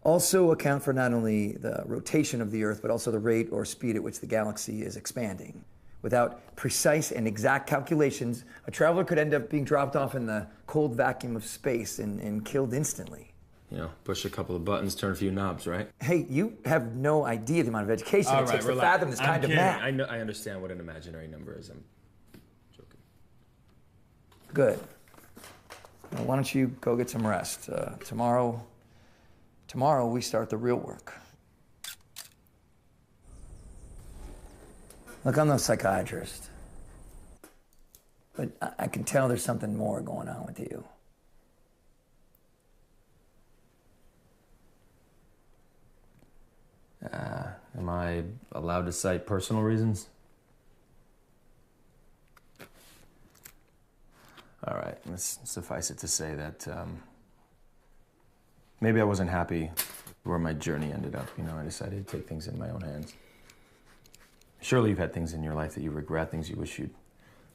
also account for not only the rotation of the Earth, but also the rate or speed at which the galaxy is expanding. Without precise and exact calculations, a traveler could end up being dropped off in the cold vacuum of space and killed instantly. You know, push a couple of buttons, turn a few knobs, right? Hey, you have no idea the amount of education it takes to fathom this kind of math. I know. I understand what an imaginary number is. I'm joking. Good. Well, why don't you go get some rest? Tomorrow we start the real work. Look, I'm no psychiatrist, but I can tell there's something more going on with you. Am I allowed to cite personal reasons? All right, let's suffice it to say that maybe I wasn't happy where my journey ended up. You know, I decided to take things in my own hands. Surely you've had things in your life that you regret, things you wish you'd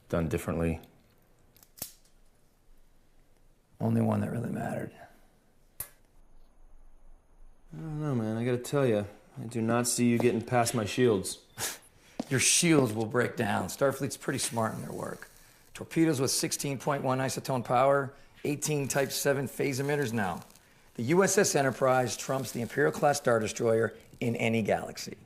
done differently. Only one that really mattered. I don't know, man. I gotta tell you, I do not see you getting past my shields. Your shields will break down. Starfleet's pretty smart in their work. Torpedoes with 16.1 isotone power, 18 Type 7 phase emitters now. The USS Enterprise trumps the Imperial-class Star Destroyer in any galaxy.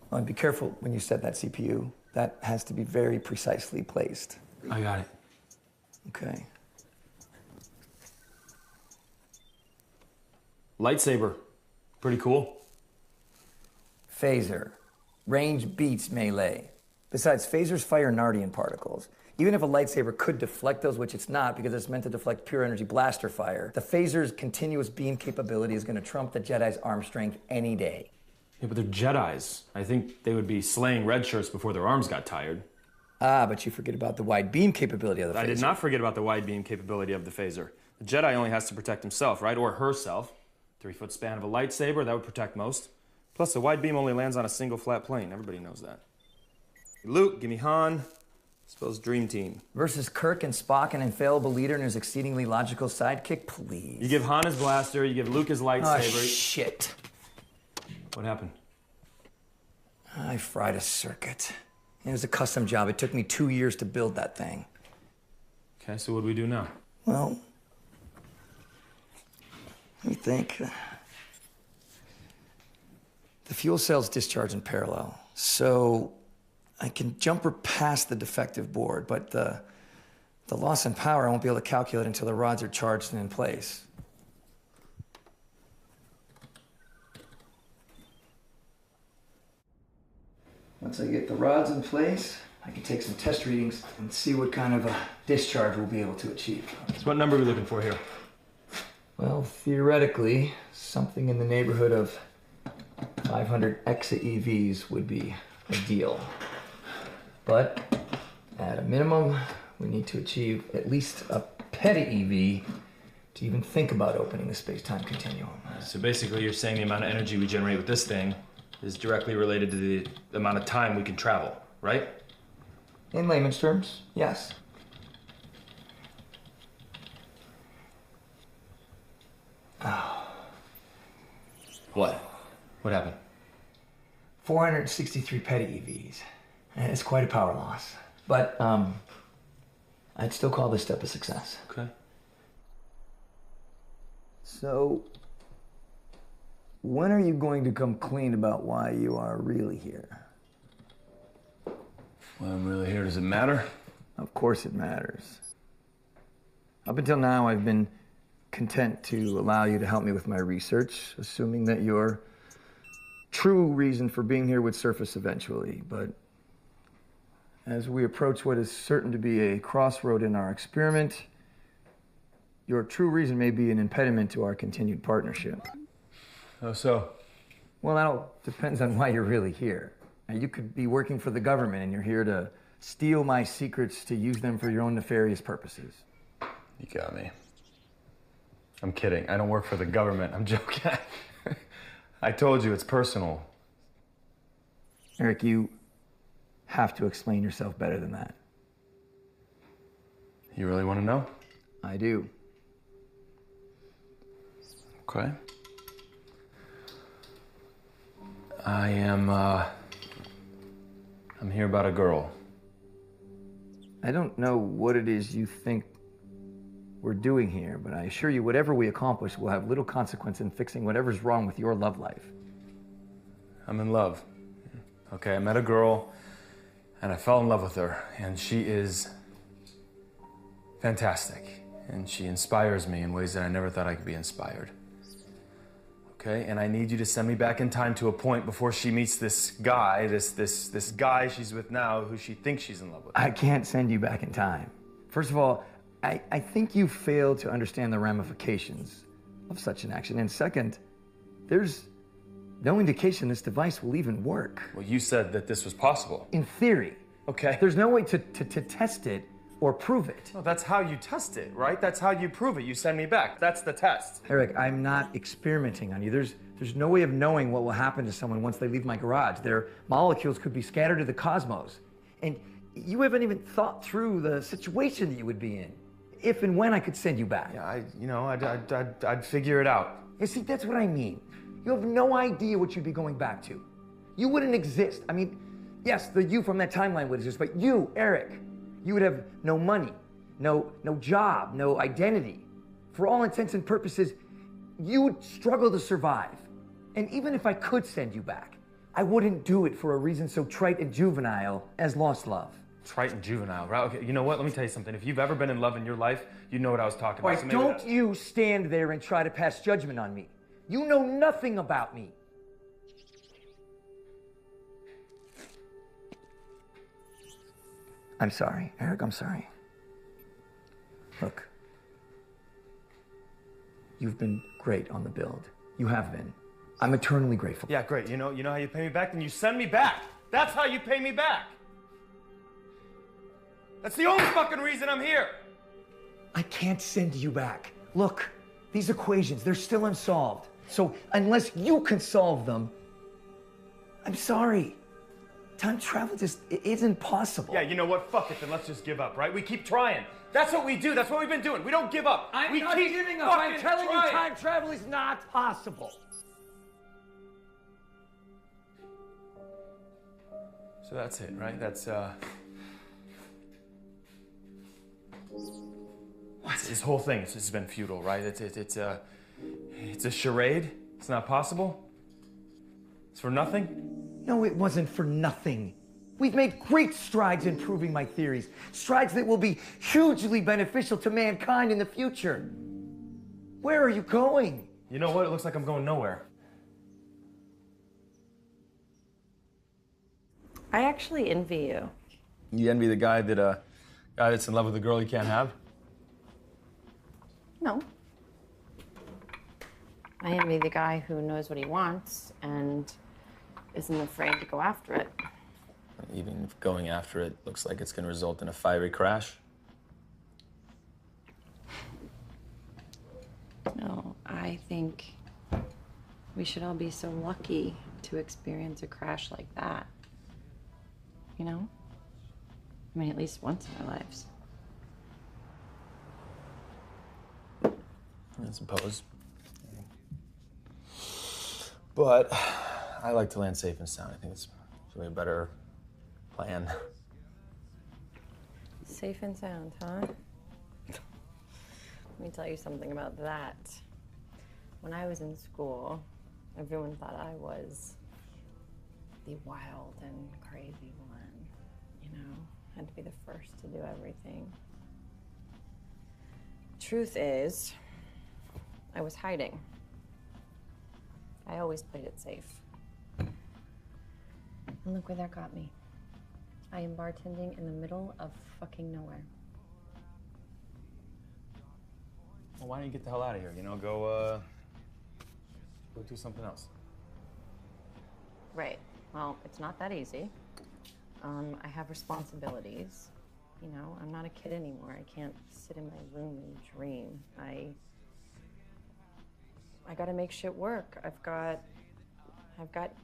Well, and be careful when you set that CPU. That has to be very precisely placed. I got it. Okay. Lightsaber. Pretty cool. Phaser. Range beats melee. Besides, phasers fire Nardian particles. Even if a lightsaber could deflect those, which it's not because it's meant to deflect pure energy blaster fire, the phaser's continuous beam capability is going to trump the Jedi's arm strength any day. Yeah, but they're Jedis. I think they would be slaying red shirts before their arms got tired. Ah, but you forget about the wide beam capability of the phaser. I did not forget about the wide beam capability of the phaser. A Jedi only has to protect himself, right? Or herself. 3-foot span of a lightsaber, that would protect most. Plus, a wide beam only lands on a single flat plane. Everybody knows that. Luke, give me Han. Suppose Dream Team. Versus Kirk and Spock, an infallible leader and his exceedingly logical sidekick, please. You give Han his blaster, you give Luke his lightsaber. Oh, shit. What happened? I fried a circuit. It was a custom job. It took me 2 years to build that thing. Okay, so what do we do now? Well, let me think. The fuel cells discharge in parallel, so I can jumper past the defective board, but the loss in power I won't be able to calculate until the rods are charged and in place. Once I get the rods in place, I can take some test readings and see what kind of a discharge we'll be able to achieve. So what number are we looking for here? Well, theoretically, something in the neighborhood of 500 EVs would be ideal. But at a minimum, we need to achieve at least a PETA-EV to even think about opening the space-time continuum. So basically you're saying the amount of energy we generate with this thing is directly related to the amount of time we can travel, right? In layman's terms, yes. What? What happened? 463 PETA-EVs. It's quite a power loss. But, I'd still call this step a success. Okay. So, when are you going to come clean about why you are really here? Well, I'm really here. Does it matter? Of course it matters. Up until now, I've been content to allow you to help me with my research, assuming that your true reason for being here would surface eventually. But as we approach what is certain to be a crossroad in our experiment, your true reason may be an impediment to our continued partnership. How so? Well, that all depends on why you're really here. Now, you could be working for the government and you're here to steal my secrets to use them for your own nefarious purposes. You got me. I'm kidding. I don't work for the government. I'm joking. I told you it's personal. Eric, you have to explain yourself better than that. You really want to know? I do. Okay. I'm here about a girl. I don't know what it is you think we're doing here, but I assure you whatever we accomplish will have little consequence in fixing whatever's wrong with your love life. I'm in love. Okay, I met a girl and I fell in love with her, and she is fantastic, and she inspires me in ways that I never thought I could be inspired. Okay, and I need you to send me back in time to a point before she meets this guy, this guy she's with now who she thinks she's in love with. I can't send you back in time. First of all, I think you fail to understand the ramifications of such an action. And second, there's no indication this device will even work. Well, you said that this was possible. In theory. Okay. There's no way to test it or prove it. Well, that's how you test it, right? That's how you prove it. You send me back. That's the test. Eric, I'm not experimenting on you. There's no way of knowing what will happen to someone once they leave my garage. Their molecules could be scattered to the cosmos. And you haven't even thought through the situation that you would be in, if and when I could send you back. Yeah, I'd figure it out. You see, that's what I mean. You have no idea what you'd be going back to. You wouldn't exist. I mean, yes, the you from that timeline would exist, but you, Eric, you would have no money, no job, no identity. For all intents and purposes, you would struggle to survive. And even if I could send you back, I wouldn't do it for a reason so trite and juvenile as lost love. Trite and juvenile, right? Okay, you know what? Let me tell you something. If you've ever been in love in your life, you know what I was talking about. All right, don't you stand there and try to pass judgment on me. You know nothing about me. I'm sorry, Eric, I'm sorry. Look, you've been great on the build. You have been. I'm eternally grateful. Yeah, great. You know how you pay me back? Then you send me back. That's how you pay me back. That's the only fucking reason I'm here. I can't send you back. Look, these equations, they're still unsolved. So unless you can solve them, I'm sorry. Time travel just isn't possible. Yeah, you know what? Fuck it, then let's just give up, right? We keep trying. That's what we do. That's what we've been doing. We don't give up. I'm not giving up. I'm telling you, time travel is not possible. So that's it, right? That's, This whole thing, it's just been futile, right? It's a charade. It's not possible. It's for nothing. No, it wasn't for nothing. We've made great strides in proving my theories. Strides that will be hugely beneficial to mankind in the future. Where are you going? You know what? It looks like I'm going nowhere. I actually envy you. You envy the guy that's in love with a girl he can't have? No. I envy the guy who knows what he wants and isn't afraid to go after it. Even if going after it looks like it's going to result in a fiery crash? No, I think we should all be so lucky to experience a crash like that. You know? I mean, at least once in our lives. I suppose. But I like to land safe and sound. I think it's really a better plan. Safe and sound, huh? Let me tell you something about that. When I was in school, everyone thought I was the wild and crazy one, you know? Had to be the first to do everything. Truth is, I was hiding. I always played it safe. And look where that got me. I am bartending in the middle of fucking nowhere. Well, why don't you get the hell out of here? You know, go do something else. Right. Well, it's not that easy. I have responsibilities. You know, I'm not a kid anymore. I can't sit in my room and dream. I gotta make shit work. I've got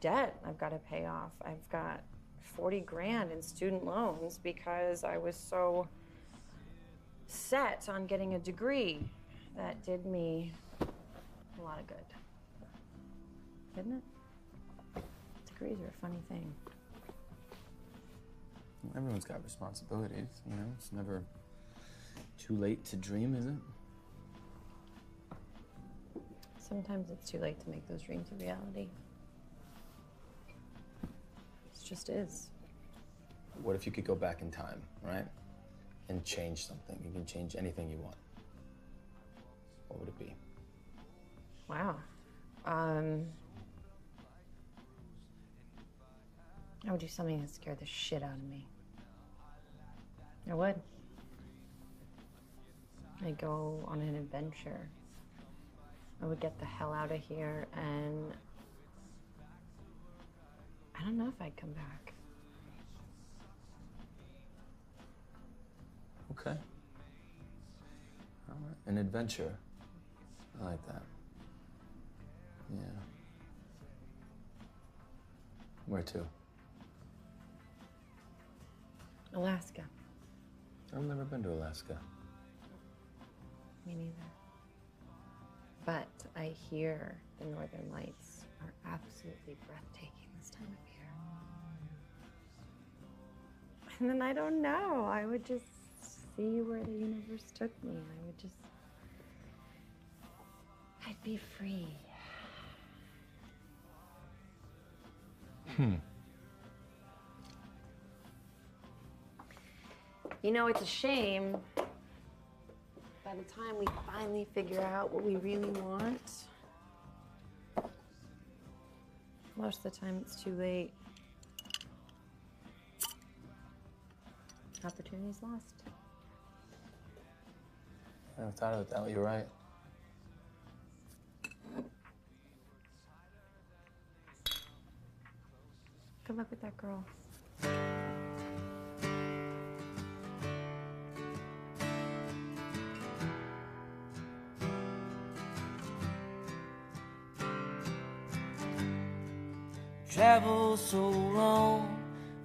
debt I've got to pay off. I've got 40 grand in student loans because I was so set on getting a degree that did me a lot of good. Didn't it? Degrees are a funny thing. Everyone's got responsibilities, you know? It's never too late to dream, is it? Sometimes it's too late to make those dreams a reality. It just is. What if you could go back in time, right? And change something? You can change anything you want. What would it be? Wow. I would do something that scared the shit out of me. I would. I'd go on an adventure. I would get the hell out of here, and I don't know if I'd come back. Okay. All right. An adventure. I like that. Yeah. Where to? Alaska. I've never been to Alaska. Me neither. But I hear the northern lights are absolutely breathtaking this time of year. And then I don't know. I would just see where the universe took me. I'd be free. You know, it's a shame. By the time we finally figure out what we really want, most of the time it's too late. Opportunity's lost. I never thought of it that way. You're right. Good luck with that girl. traveled so long,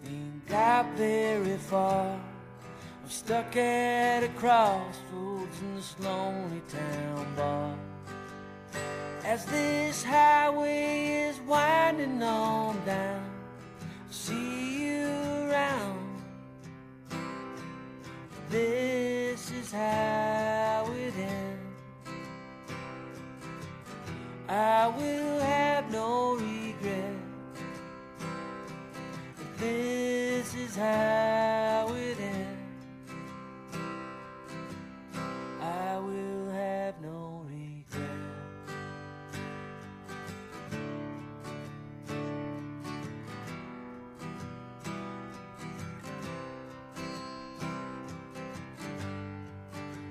ain't got very far. I'm stuck at a crossroads in this lonely town bar. As this highway is winding on down, I'll see you around. This is how it ends. I will have no regret. This is how it ends. I will have no regret.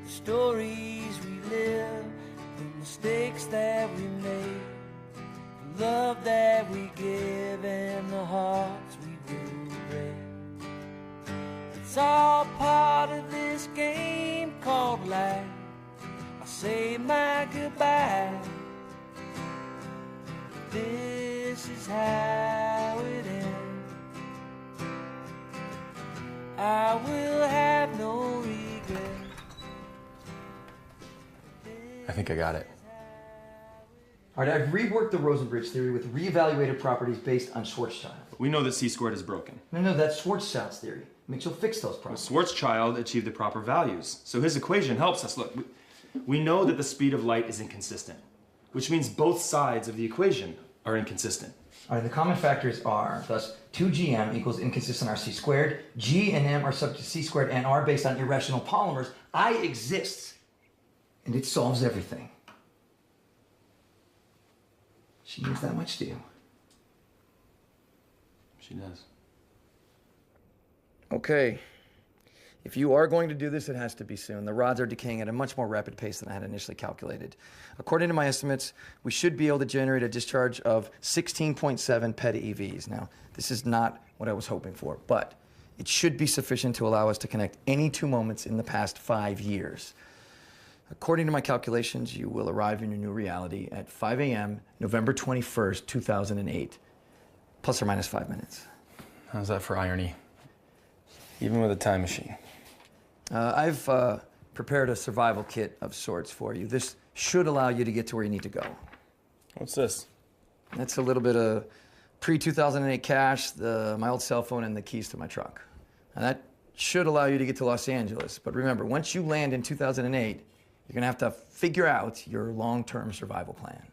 The stories we live, the mistakes that we make, the love that we give, and the hearts we will break. It's all part of this game called life. I say my goodbye. This is how it ends. I will have no regret. I think I got it. All right, I've reworked the Rosenbridge theory with reevaluated properties based on Schwarzschild. We know that C-squared is broken. No, that's Schwarzschild's theory. Mitchell fixed those problems. Well, Schwarzschild achieved the proper values, so his equation helps us. Look, we know that the speed of light is inconsistent, which means both sides of the equation are inconsistent. All right, the common factors are, thus, 2gm equals inconsistent RC squared, g and m are subject to c squared and are based on irrational polymers. I exists, and it solves everything. She means that much to you. She does. Okay. If you are going to do this, it has to be soon. The rods are decaying at a much more rapid pace than I had initially calculated. According to my estimates, we should be able to generate a discharge of 16.7 peta-EVs. Now, this is not what I was hoping for, but it should be sufficient to allow us to connect any two moments in the past 5 years. According to my calculations, you will arrive in your new reality at 5 a.m., November 21st, 2008, plus or minus 5 minutes. How's that for irony? Even with a time machine. I've prepared a survival kit of sorts for you. This should allow you to get to where you need to go. What's this? That's a little bit of pre-2008 cash, my old cell phone, and the keys to my truck. Now that should allow you to get to Los Angeles. But remember, once you land in 2008, you're gonna have to figure out your long-term survival plan.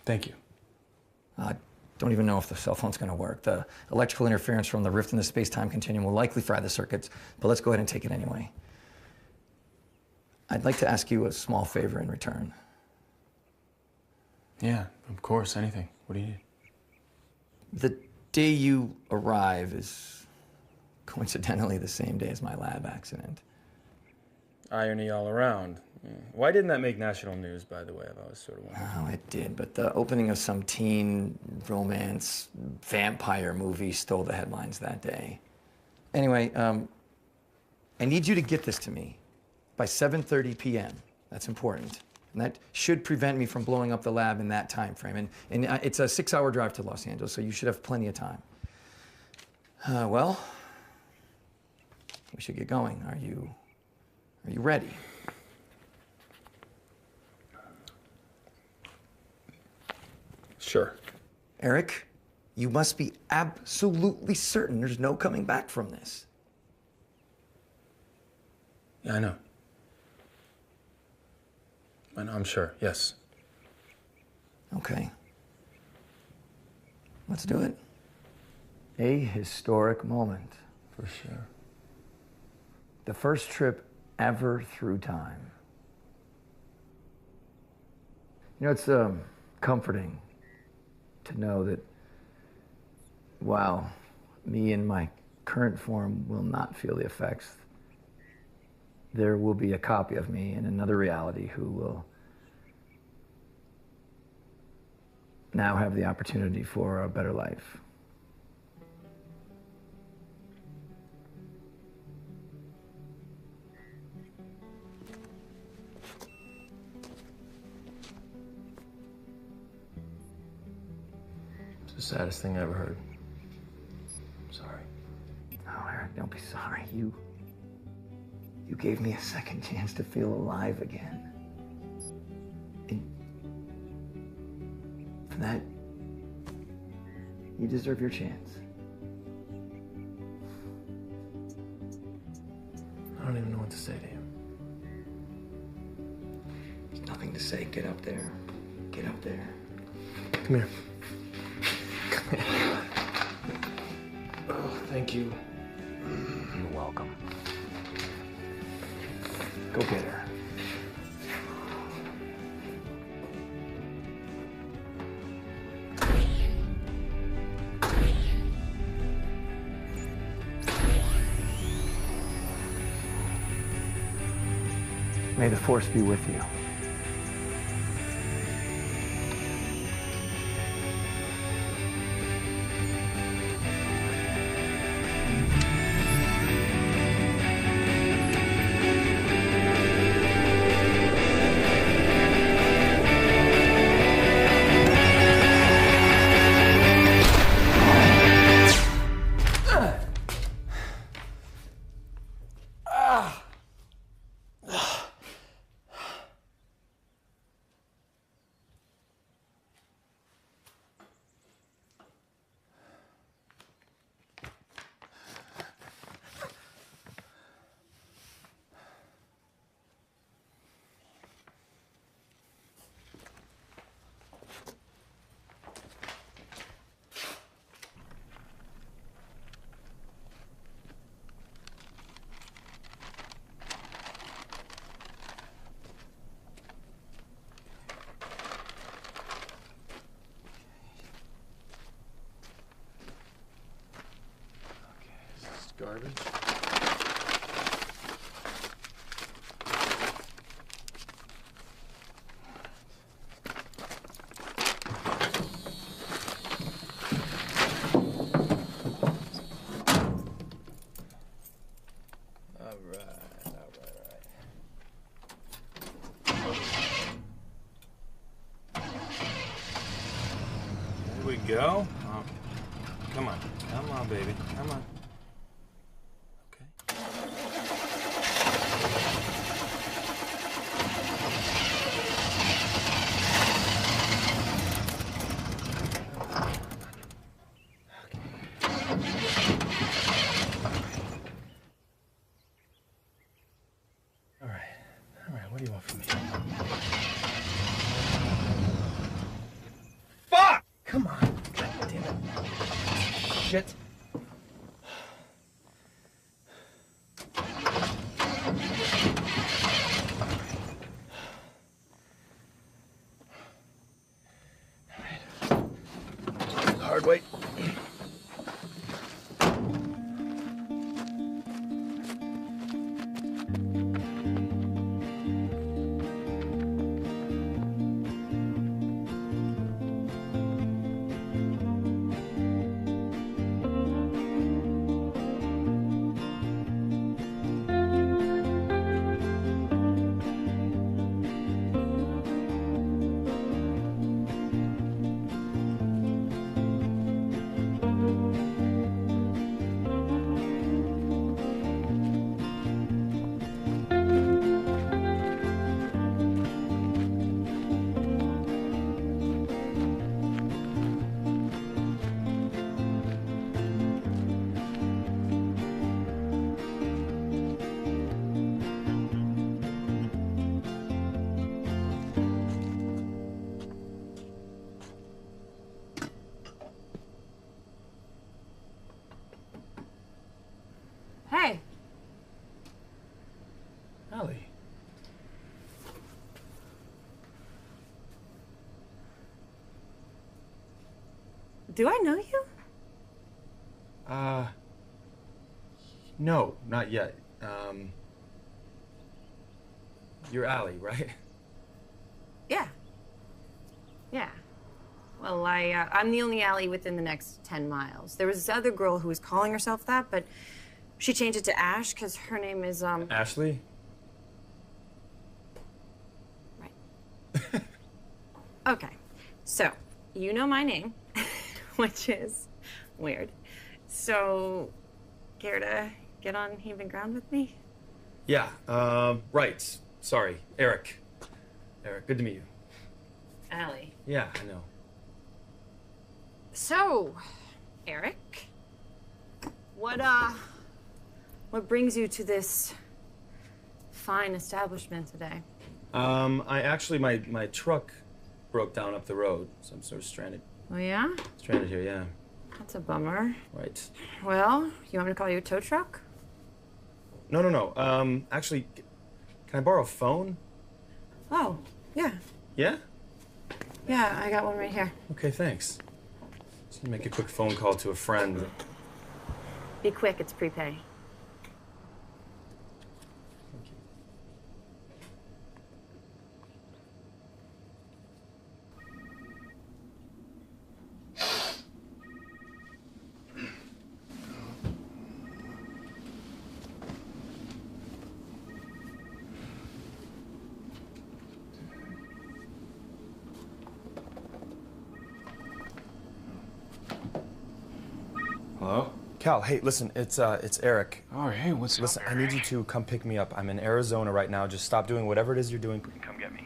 Thank you. Don't even know if the cell phone's gonna work. The electrical interference from the rift in the space-time continuum will likely fry the circuits, but let's go ahead and take it anyway. I'd like to ask you a small favor in return. Yeah, of course, anything. What do you need? The day you arrive is coincidentally the same day as my lab accident. Irony all around. Why didn't that make national news, by the way? I've always sort of wondered. Oh, it did, but the opening of some teen romance vampire movie stole the headlines that day. Anyway, I need you to get this to me by 7:30 p.m. That's important. And that should prevent me from blowing up the lab in that time frame. And it's a 6-hour drive to Los Angeles, so you should have plenty of time. Well, we should get going. Are you ready? Sure. Eric, you must be absolutely certain there's no coming back from this. Yeah, I know. I'm sure, yes. Okay. Let's do it. A historic moment, for sure. The first trip ever through time. You know, it's comforting to know that while me in my current form will not feel the effects, there will be a copy of me in another reality who will now have the opportunity for a better life. The saddest thing I ever heard. Sorry. Oh, Eric, don't be sorry. You gave me a second chance to feel alive again. And for that, you deserve your chance. I don't even know what to say to you. There's nothing to say. Get up there. Get up there. Come here. Come here. Oh, thank you. You're welcome. Go get her. May the force be with you. Garbage. All right. There we go. Oh, come on, baby, come on. All right, what do you want from me? Fuck! Come on. God damn it. Shit. Hard way. Hey. Allie. Do I know you? No, not yet. You're Allie, right? Yeah. Yeah. Well, I'm the only Allie within the next 10 miles. There was this other girl who was calling herself that, but she changed it to Ash because her name is, Ashley? Okay. So, you know my name. which is weird. So, care to get on even ground with me? Yeah, right. Sorry, Eric. Eric, good to meet you. Allie. Yeah, I know. So, Eric, what brings you to this fine establishment today? I actually, my truck broke down up the road, so I'm sort of stranded. Oh, yeah? Stranded here, yeah. That's a bummer. Right. Well, you want me to call you a tow truck? No. Actually, can I borrow a phone? Oh, yeah. Yeah? Yeah, I got one right here. Okay, thanks. Just make a quick phone call to a friend. Be quick, it's prepay. Hello? Cal, hey, listen, it's Eric. Oh, hey, what's up? Listen, I need you to come pick me up. I'm in Arizona right now. Just stop doing whatever it is you're doing and come get me.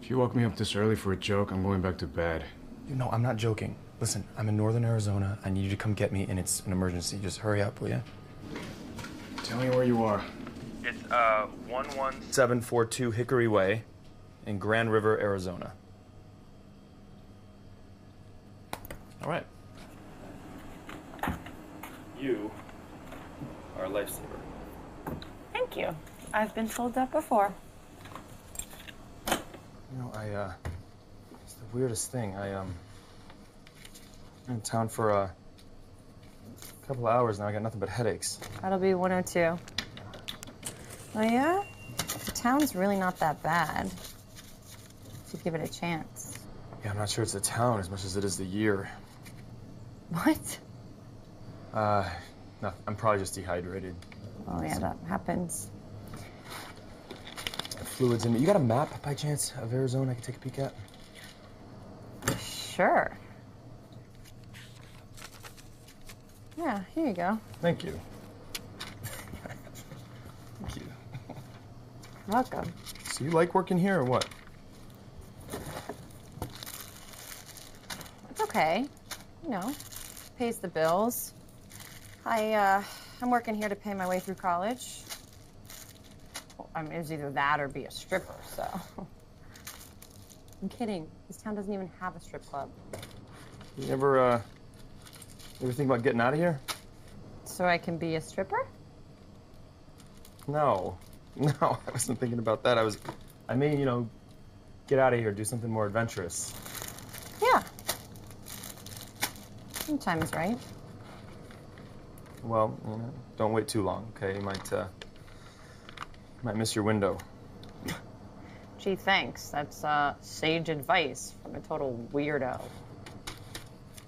If you woke me up this early for a joke, I'm going back to bed. No, I'm not joking. Listen, I'm in northern Arizona. I need you to come get me, and it's an emergency. Just hurry up, will you? Tell me where you are. It's 11742 Hickory Way in Grand River, Arizona. All right. You are a lifesaver. Thank you. I've been told that before. You know, it's the weirdest thing. I'm in town for a couple of hours now. I got nothing but headaches. That'll be 102. Oh, yeah? The town's really not that bad. If you give it a chance. Yeah, I'm not sure it's the town as much as it is the year. What? No, I'm probably just dehydrated. Oh, yeah, that happens. Fluids in me. You got a map, by chance, of Arizona I could take a peek at? Sure. Yeah, here you go. Thank you. Thank you. Welcome. So you like working here, or what? It's okay. You know, pays the bills. I'm working here to pay my way through college. Well, I mean, it was either that or be a stripper, so. I'm kidding. This town doesn't even have a strip club. You ever think about getting out of here? So I can be a stripper? No, I wasn't thinking about that. I mean, you know, get out of here, do something more adventurous. Yeah. When time is right. Well, you know, don't wait too long, okay? You might miss your window. Gee, thanks. That's sage advice from a total weirdo.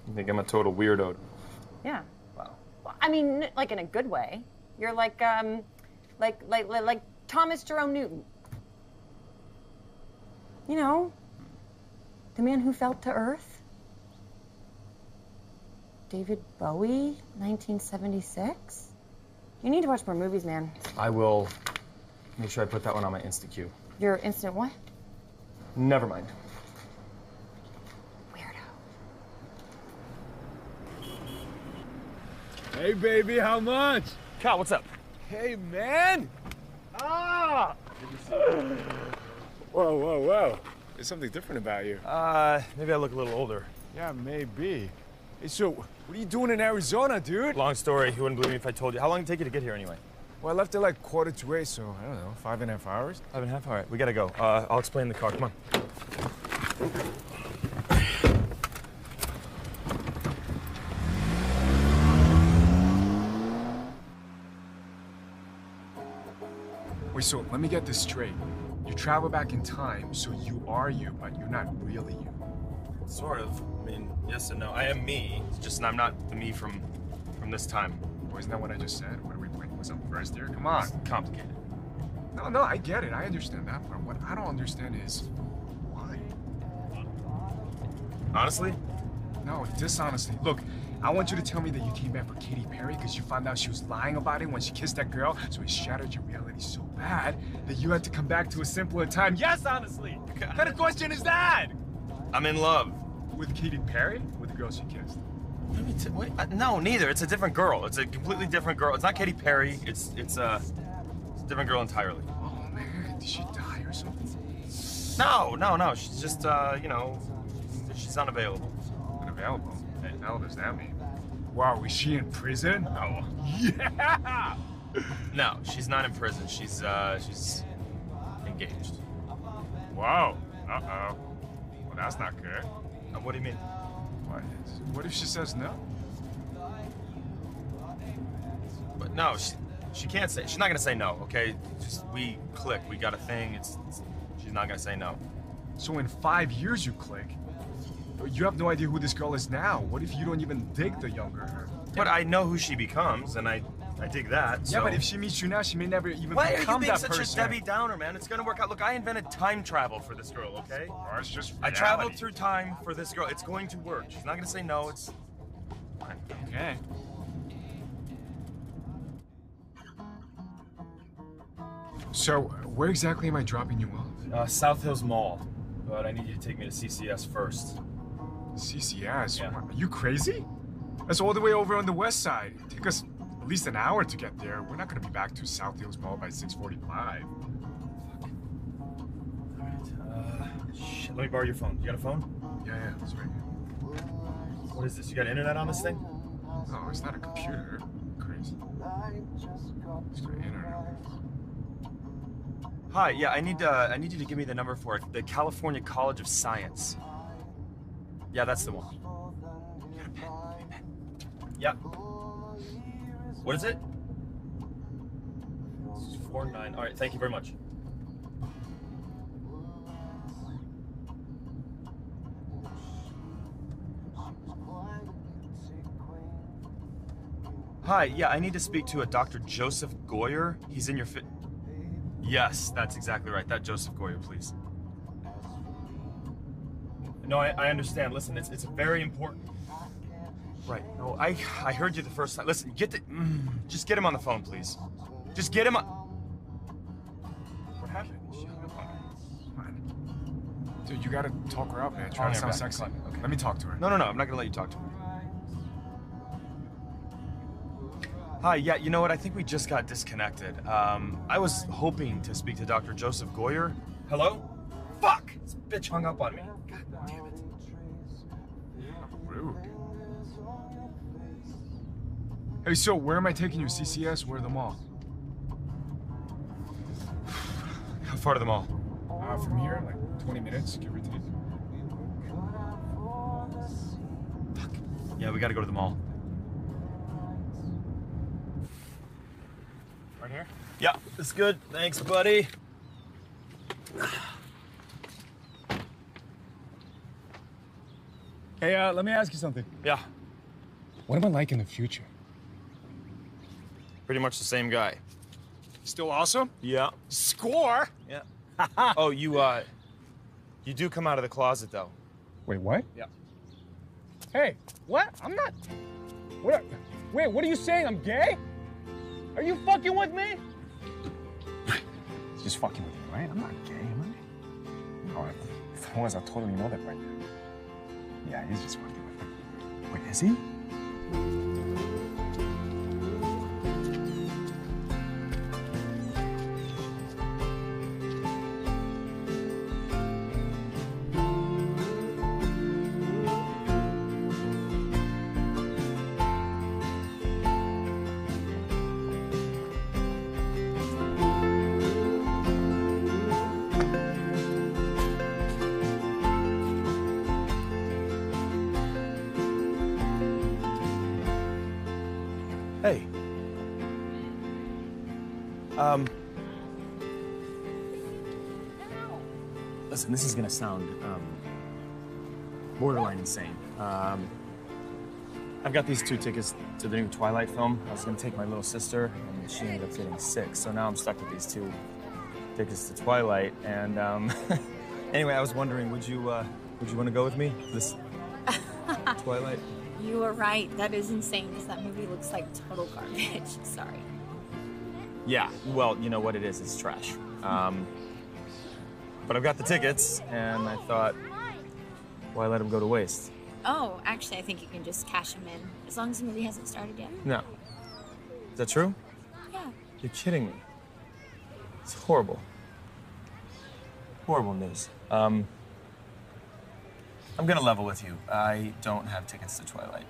You think I'm a total weirdo? Yeah. Wow. Well, I mean, like in a good way. You're like Thomas Jerome Newton. You know, the man who fell to earth. David Bowie, 1976? You need to watch more movies, man. I will make sure I put that one on my Insta queue. Your instant what? Never mind. Hey, baby, how much? Cal, what's up? Hey, man! Ah! Whoa. There's something different about you. Maybe I look a little older. Yeah, maybe. Hey, so, what are you doing in Arizona, dude? Long story. You wouldn't believe me if I told you. How long did it take you to get here anyway? Well, I left at like 7:45, so I don't know, 5.5 hours? 5.5? All right, we gotta go. I'll explain the car. Come on. Wait, so let me get this straight. You travel back in time, so you are you, but you're not really you. Sort of. I mean, yes and no. I am me. It's just I'm not the me from this time. Well, isn't that what I just said? What are we playing? What's up first here? Come on. It's complicated. No, I get it. I understand that. But what I don't understand is why. Honestly? No, dishonestly. Look, I want you to tell me that you came back for Katy Perry because you found out she was lying about it when she kissed that girl, so it shattered your reality so bad that you had to come back to a simpler time. Yes, honestly! What kind of question is that? I'm in love. With Katy Perry? With the girl she kissed? Wait, no, neither. It's a different girl. It's a completely different girl. It's not Katy Perry. It's a different girl entirely. Oh, man. Did she die or something? No. She's just, she's unavailable. Unavailable? What the hell does that mean? Wow, is she in prison? No. Yeah! No, she's not in prison. She's engaged. Wow. Uh-oh. Well, that's not good. What do you mean? What if she says no? But no, she can't say. She's not gonna say no. Okay, just we click. We got a thing. She's not gonna say no. So in 5 years you click. You have no idea who this girl is now. What if you don't even dig the younger her? But I know who she becomes, and I dig that. Yeah, but if she meets you now, she may never even Why become are you being that such person. a Debbie Downer, man? It's gonna work out. Look, I invented time travel for this girl, okay? Oh, it's just I reality. traveled through time for this girl. It's going to work. She's not gonna say no. It's okay. So, where exactly am I dropping you off? South Hills Mall, but I need you to take me to CCS first. CCS? Yeah. Are you crazy? That's all the way over on the west side. It'd take us at least an hour to get there. We're not gonna be back to South Hills Mall by 6:45. Shit, let me borrow your phone. You got a phone? Yeah, it's right here. What is this? You got internet on this thing? No, it's not a computer. Crazy. It's the internet. Hi, yeah, I need you to give me the number for it. The California College of Science. Yeah, that's the one. You got a pen? Yeah. What is it? 49. All right, thank you very much. Hi, yeah, I need to speak to a Dr. Joseph Goyer. He's in your Yes, that's exactly right. That Joseph Goyer, please. No, I understand. Listen, it's very important. Right. No, I heard you the first time. Listen, just get him on the phone, please. Just get him on. What happened? She hung up on me. Come on. Dude, you gotta talk her up, man. Try Calling to her sound back. sexy. Okay. Let me talk to her. No, I'm not gonna let you talk to her. Hi, yeah, you know what? I think we just got disconnected. I was hoping to speak to Dr. Joseph Goyer. Hello? Fuck! This bitch hung up on me. God damn it. Rude. Hey, so where am I taking you? CCS? Where the mall? How far to the mall? From here, like 20 minutes, give or take. Fuck. Yeah, we gotta go to the mall. Right here? Yeah, it's good. Thanks, buddy. Hey, let me ask you something. Yeah. What am I like in the future? Pretty much the same guy. Still awesome? Yeah. Score? Yeah. Oh, you do come out of the closet, though. Wait, what? Yeah. Hey, what? I'm not. What? Wait, what are you saying? I'm gay? Are you fucking with me? He's just fucking with you, right? I'm not gay, am I? No, if I was, I totally know that right now. Yeah, he's just fucking with me. Wait, is he? Hey. Listen, this is gonna sound borderline insane. I've got these 2 tickets to the new Twilight film. I was gonna take my little sister, and she ended up getting sick, so now I'm stuck with these 2 tickets to Twilight. And anyway, I was wondering, would you want to go with me? This. Twilight? You were right. That is insane because that movie looks like total garbage. Sorry. Yeah, well, you know what it is, it's trash. But I've got the tickets, and I thought, why let them go to waste? Oh, actually, I think you can just cash them in as long as the movie hasn't started yet. No. Is that true? Yeah. You're kidding me. It's horrible. Horrible news. I'm gonna level with you. I don't have tickets to Twilight.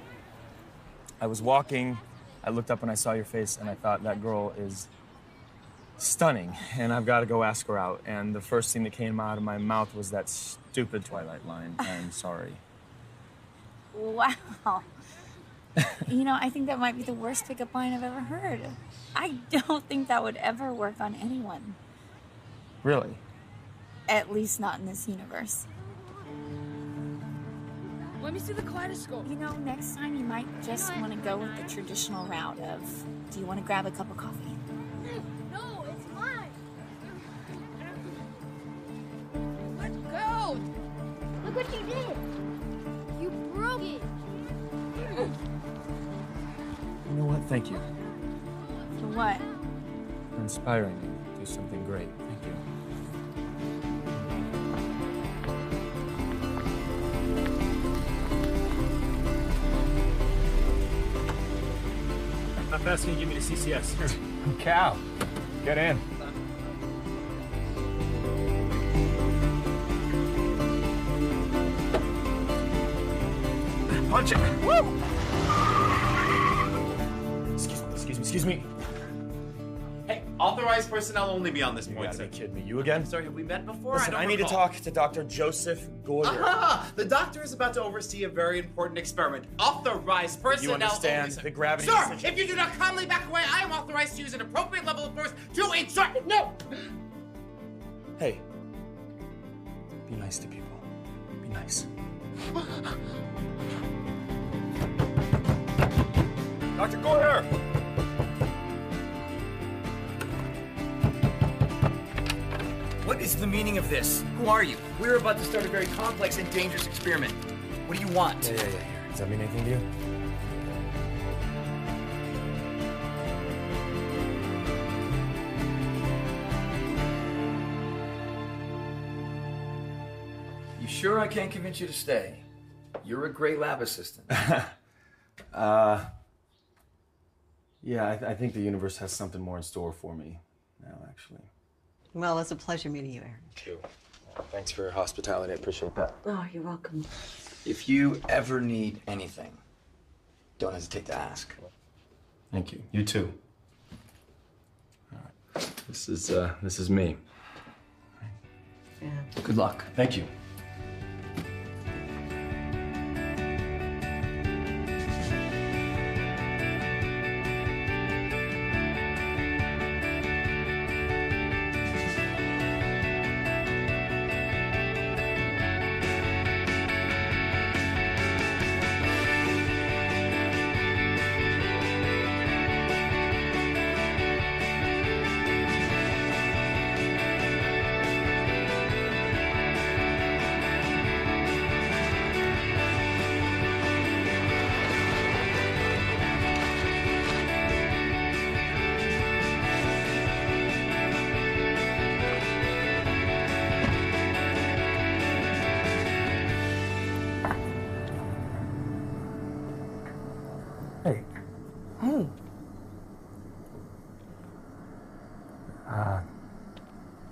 I was walking, I looked up and I saw your face, and I thought that girl is stunning, and I've got to go ask her out. And the first thing that came out of my mouth was that stupid Twilight line. I'm sorry. Wow. You know, I think that might be the worst pickup line I've ever heard. I don't think that would ever work on anyone. Really? At least not in this universe. Let me see the kaleidoscope. You know, next time you might just want to go with the traditional route of, do you want to grab a cup of coffee? No, it's mine. Let's go. Look what you did. You broke it. You know what? Thank you For what? for inspiring me to do something great. Thank you. How fast can you give me the CCS? Cal, get in. Punch it! Woo! Excuse me. Hey, authorized personnel only beyond this You point, gotta sir. be kidding me. You again? Sorry, have we met before? Listen, I I don't need to recall. talk to Dr. Joseph Goyer. Ah, the doctor is about to oversee a very important experiment. Authorized personnel understand only, sir. the gravity Sir, decision? if you do not calmly back away, I am authorized to use an appropriate level of force to ensure. No! Hey, be nice to people. Be nice. Dr. Goyer! What is the meaning of this? Who are you? We're about to start a very complex and dangerous experiment. What do you want? Yeah. Does that mean anything to you? You sure I can't convince you to stay? You're a great lab assistant. Yeah, I think the universe has something more in store for me now, actually. Well, it's a pleasure meeting you, Aaron. Thank you. Thanks for your hospitality. I appreciate that. Oh, you're welcome. If you ever need anything, don't hesitate to ask. Thank you. You too. All right. This is me. Yeah. Good luck. Thank you. Hey. Hey.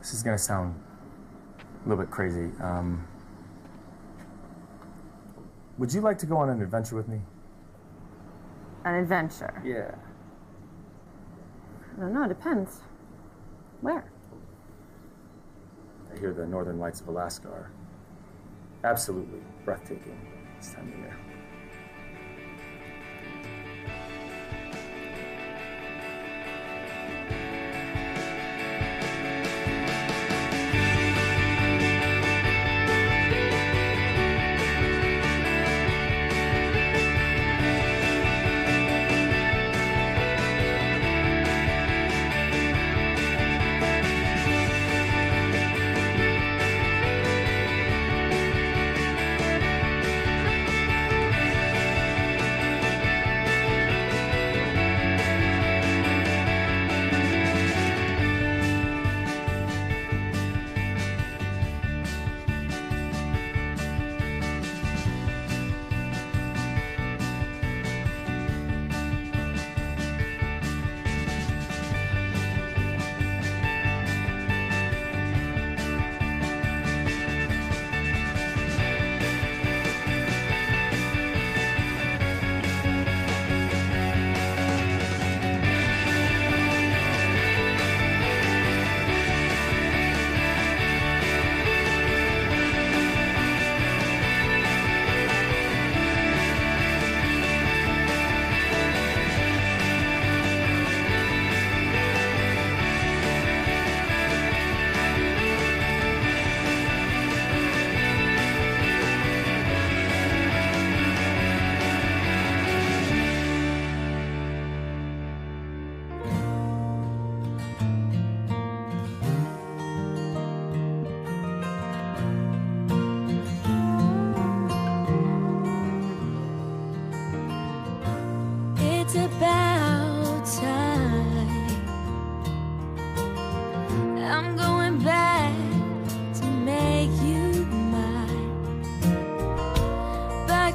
This is gonna sound a little bit crazy. Would you like to go on an adventure with me? An adventure? Yeah. I don't know, it depends. Where? I hear the northern lights of Alaska are absolutely breathtaking this time of year.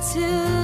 till